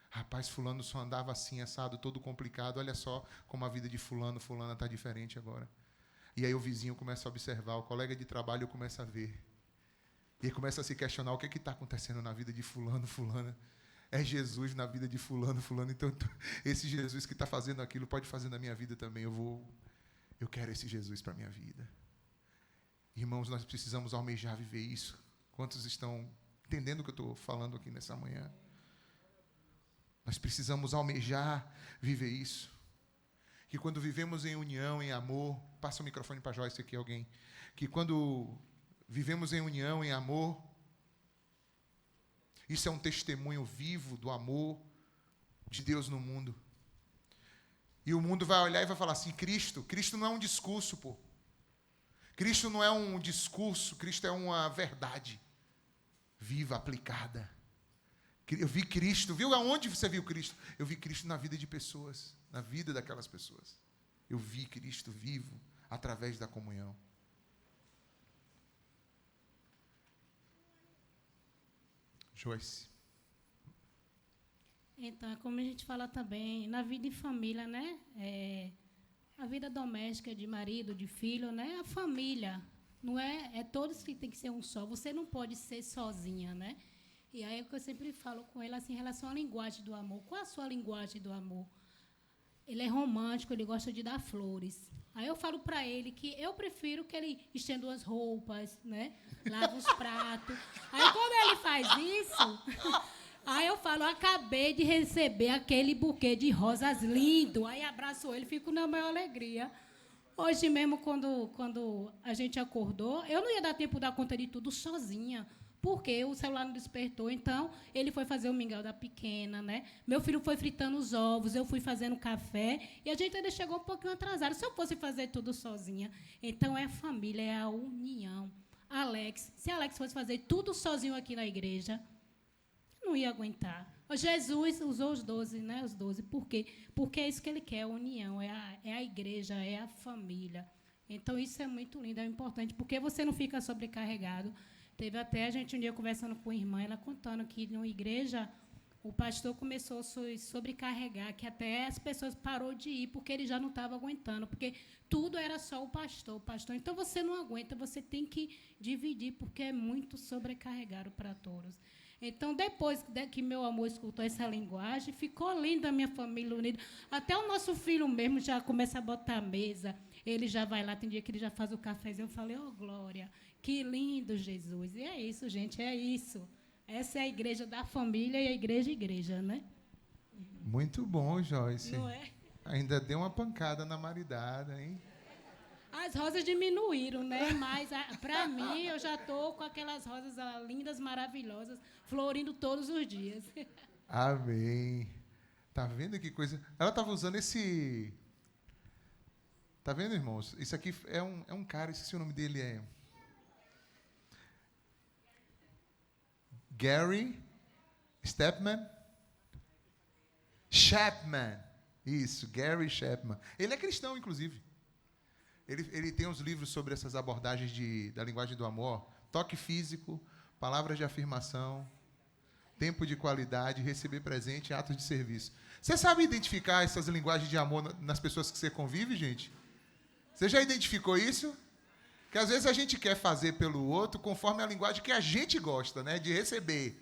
Rapaz, fulano só andava assim, assado, todo complicado, olha só como a vida de fulana está diferente agora. E aí o vizinho começa a observar, o colega de trabalho começa a ver. E ele começa a se questionar o que está acontecendo na vida de fulano, fulana. É Jesus na vida de fulano, fulano. Então, esse Jesus que está fazendo aquilo pode fazer na minha vida também. Eu quero esse Jesus para a minha vida. Irmãos, nós precisamos almejar viver isso. Quantos estão entendendo o que eu estou falando aqui nessa manhã? Nós precisamos almejar viver isso. Que quando vivemos em união, em amor, passa o microfone para a Joyce aqui, alguém, que quando vivemos em união, em amor, isso é um testemunho vivo do amor de Deus no mundo. E o mundo vai olhar e vai falar assim, Cristo não é um discurso, pô. Cristo não é um discurso, Cristo é uma verdade viva, aplicada. Eu vi Cristo, viu aonde você viu Cristo? Eu vi Cristo na vida de pessoas, na vida daquelas pessoas. Eu vi Cristo vivo através da comunhão. Joyce. Então, é como a gente fala também, na vida em família, né? A vida doméstica de marido, de filho, né? A família, não é todos que tem que ser um só. Você não pode ser sozinha, né? E aí é o que eu sempre falo com ele, assim, em relação à linguagem do amor. Qual a sua linguagem do amor? Ele é romântico, ele gosta de dar flores. Aí eu falo para ele que eu prefiro que ele estenda as roupas, né? Lava os pratos. Aí quando ele faz isso, aí eu falo, acabei de receber aquele buquê de rosas lindo. Aí abraço ele, fico na maior alegria. Hoje mesmo, quando a gente acordou, eu não ia dar tempo de dar conta de tudo sozinha. Porque o celular não despertou, então ele foi fazer o mingau da pequena, né? Meu filho foi fritando os ovos, eu fui fazendo café, e a gente ainda chegou um pouquinho atrasado. Se eu fosse fazer tudo sozinha, então é a família, é a união. Se Alex fosse fazer tudo sozinho aqui na igreja, não ia aguentar. Jesus usou os 12, né? Os 12. Por quê? Porque é isso que ele quer, a união, é a igreja, é a família. Então, isso é muito lindo, é importante, porque você não fica sobrecarregado. Teve até a gente um dia conversando com a irmã, ela contando que na igreja o pastor começou a se sobrecarregar, que até as pessoas parou de ir porque ele já não estava aguentando, porque tudo era só o pastor. Então você não aguenta, você tem que dividir, porque é muito sobrecarregado para todos. Então, depois que meu amor escutou essa linguagem, ficou linda a minha família unida. Até o nosso filho mesmo já começa a botar a mesa. Ele já vai lá, tem dia que ele já faz o cafezinho. Eu falei, glória, que lindo, Jesus. E é isso, gente, é isso. Essa é a igreja da família e a igreja, né? Muito bom, Joyce. Não é? Ainda deu uma pancada na maridada, hein? As rosas diminuíram, né? Mas, para mim, eu já estou com aquelas rosas lindas, maravilhosas, florindo todos os dias. Amém. Tá vendo que coisa? Ela estava usando esse... Tá vendo, irmãos? Isso aqui é um cara, esqueci o nome dele, Gary Chapman. Isso, Gary Chapman. Ele é cristão, inclusive. Ele tem uns livros sobre essas abordagens da linguagem do amor. Toque físico, palavras de afirmação, tempo de qualidade, receber presente, atos de serviço. Você sabe identificar essas linguagens de amor nas pessoas que você convive, gente? Você já identificou isso? Que às vezes a gente quer fazer pelo outro conforme a linguagem que a gente gosta, né, de receber.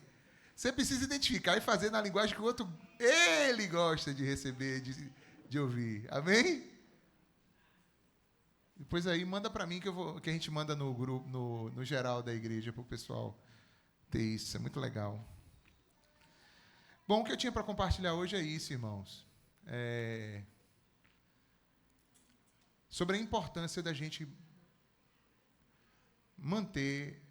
Você precisa identificar e fazer na linguagem que o outro, ele gosta de receber, de ouvir. Amém? Depois aí manda para mim que a gente manda no grupo, no geral da igreja, para o pessoal ter isso. É muito legal. Bom, o que eu tinha para compartilhar hoje é isso, irmãos. Sobre a importância da gente manter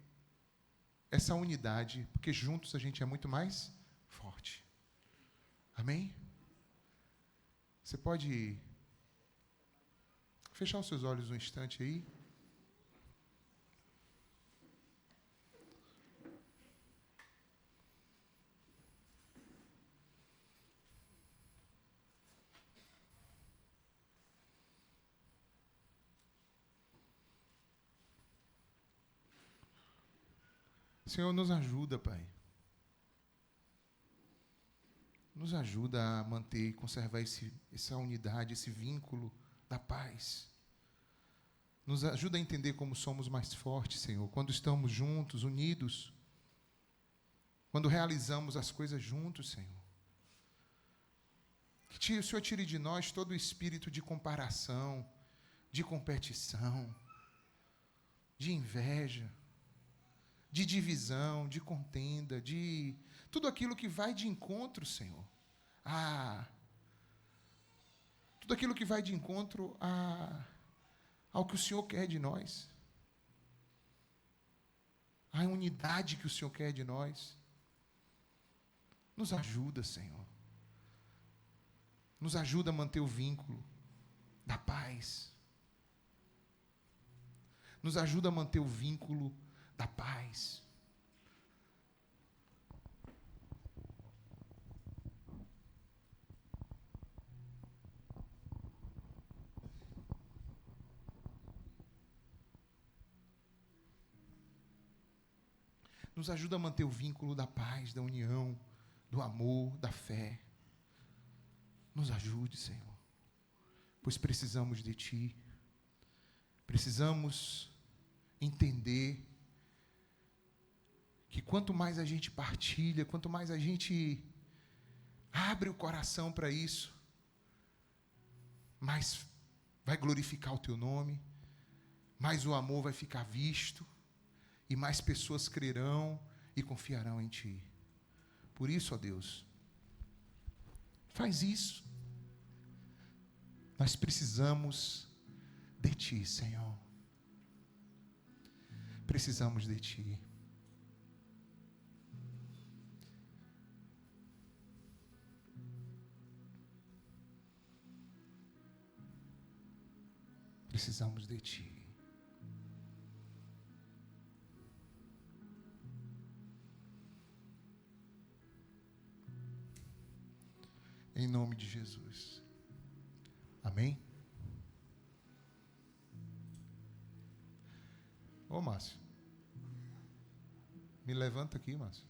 essa unidade, porque juntos a gente é muito mais forte. Amém? Você pode fechar os seus olhos um instante aí? Senhor, nos ajuda, Pai. Nos ajuda a manter e conservar essa unidade, esse vínculo da paz. Nos ajuda a entender como somos mais fortes, Senhor, quando estamos juntos, unidos, quando realizamos as coisas juntos, Senhor. Que o Senhor tire de nós todo o espírito de comparação, de competição, de inveja, de divisão, de contenda, de tudo aquilo que vai de encontro, Senhor, tudo aquilo que vai de encontro ao que o Senhor quer de nós, a unidade que o Senhor quer de nós. Nos ajuda, Senhor. Nos ajuda a manter o vínculo da paz. Nos ajuda a manter o vínculo da paz. Nos ajuda a manter o vínculo da paz, da união, do amor, da fé. Nos ajude, Senhor, pois precisamos de Ti. Precisamos entender que quanto mais a gente partilha, quanto mais a gente abre o coração para isso, mais vai glorificar o Teu nome, mais o amor vai ficar visto, e mais pessoas crerão e confiarão em Ti. Por isso, ó Deus, faz isso. Nós precisamos de Ti, Senhor. Precisamos de Ti. Precisamos de Ti. Em nome de Jesus. Amém? Ô, Márcio. Me levanta aqui, Márcio.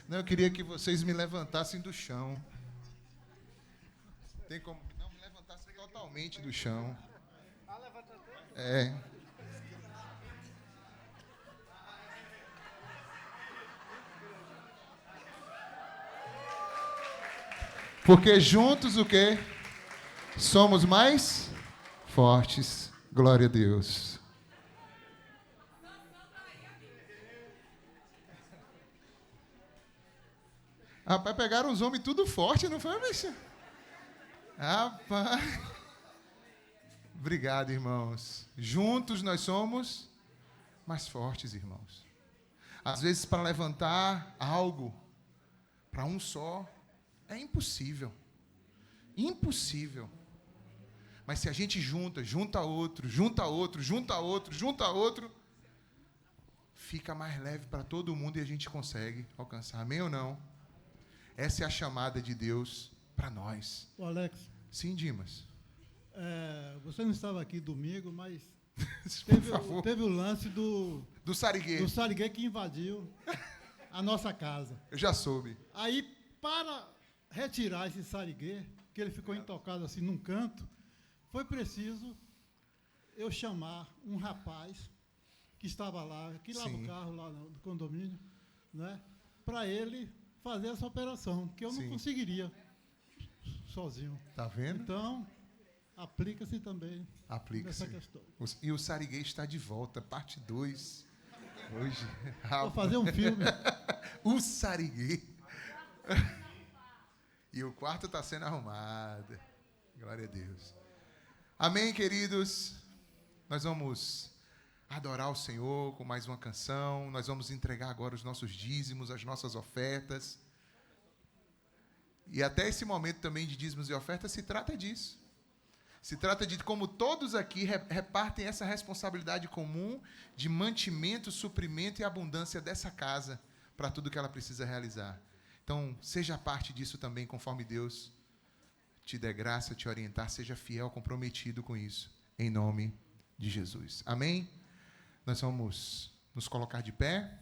Não, eu queria que vocês me levantassem do chão. Tem como? Não, me levantassem totalmente do chão. É. Porque juntos o quê? Somos mais fortes. Glória a Deus. Rapaz, pegaram os homens tudo forte, não foi, bicho? Rapaz. Obrigado, irmãos. Juntos nós somos mais fortes, irmãos. Às vezes, para levantar algo para um só, é impossível. Impossível. Mas se a gente junta outro, fica mais leve para todo mundo e a gente consegue alcançar. Amém ou não? Essa é a chamada de Deus para nós. Ô Alex. Sim, Dimas. Você não estava aqui domingo, mas Por teve o lance do Sariguê. Do Sariguê que invadiu a nossa casa. Eu já soube. Aí, para retirar esse Sariguê, que ele ficou intocado assim num canto, foi preciso eu chamar um rapaz que estava lá, que lava o carro lá no condomínio, né, para ele fazer essa operação, que eu não conseguiria sozinho. Tá vendo? Então, aplica-se também nessa questão. E o Sariguê está de volta, parte 2. Hoje. Vou fazer um filme. O Sariguê. E o quarto está sendo arrumado. Glória a Deus. Amém, queridos? Nós vamos adorar o Senhor com mais uma canção. Nós vamos entregar agora os nossos dízimos, as nossas ofertas. E até esse momento também de dízimos e ofertas se trata disso. Se trata de como todos aqui repartem essa responsabilidade comum de mantimento, suprimento e abundância dessa casa para tudo que ela precisa realizar. Então, seja parte disso também, conforme Deus te der graça, te orientar, seja fiel, comprometido com isso, em nome de Jesus. Amém? Nós vamos nos colocar de pé.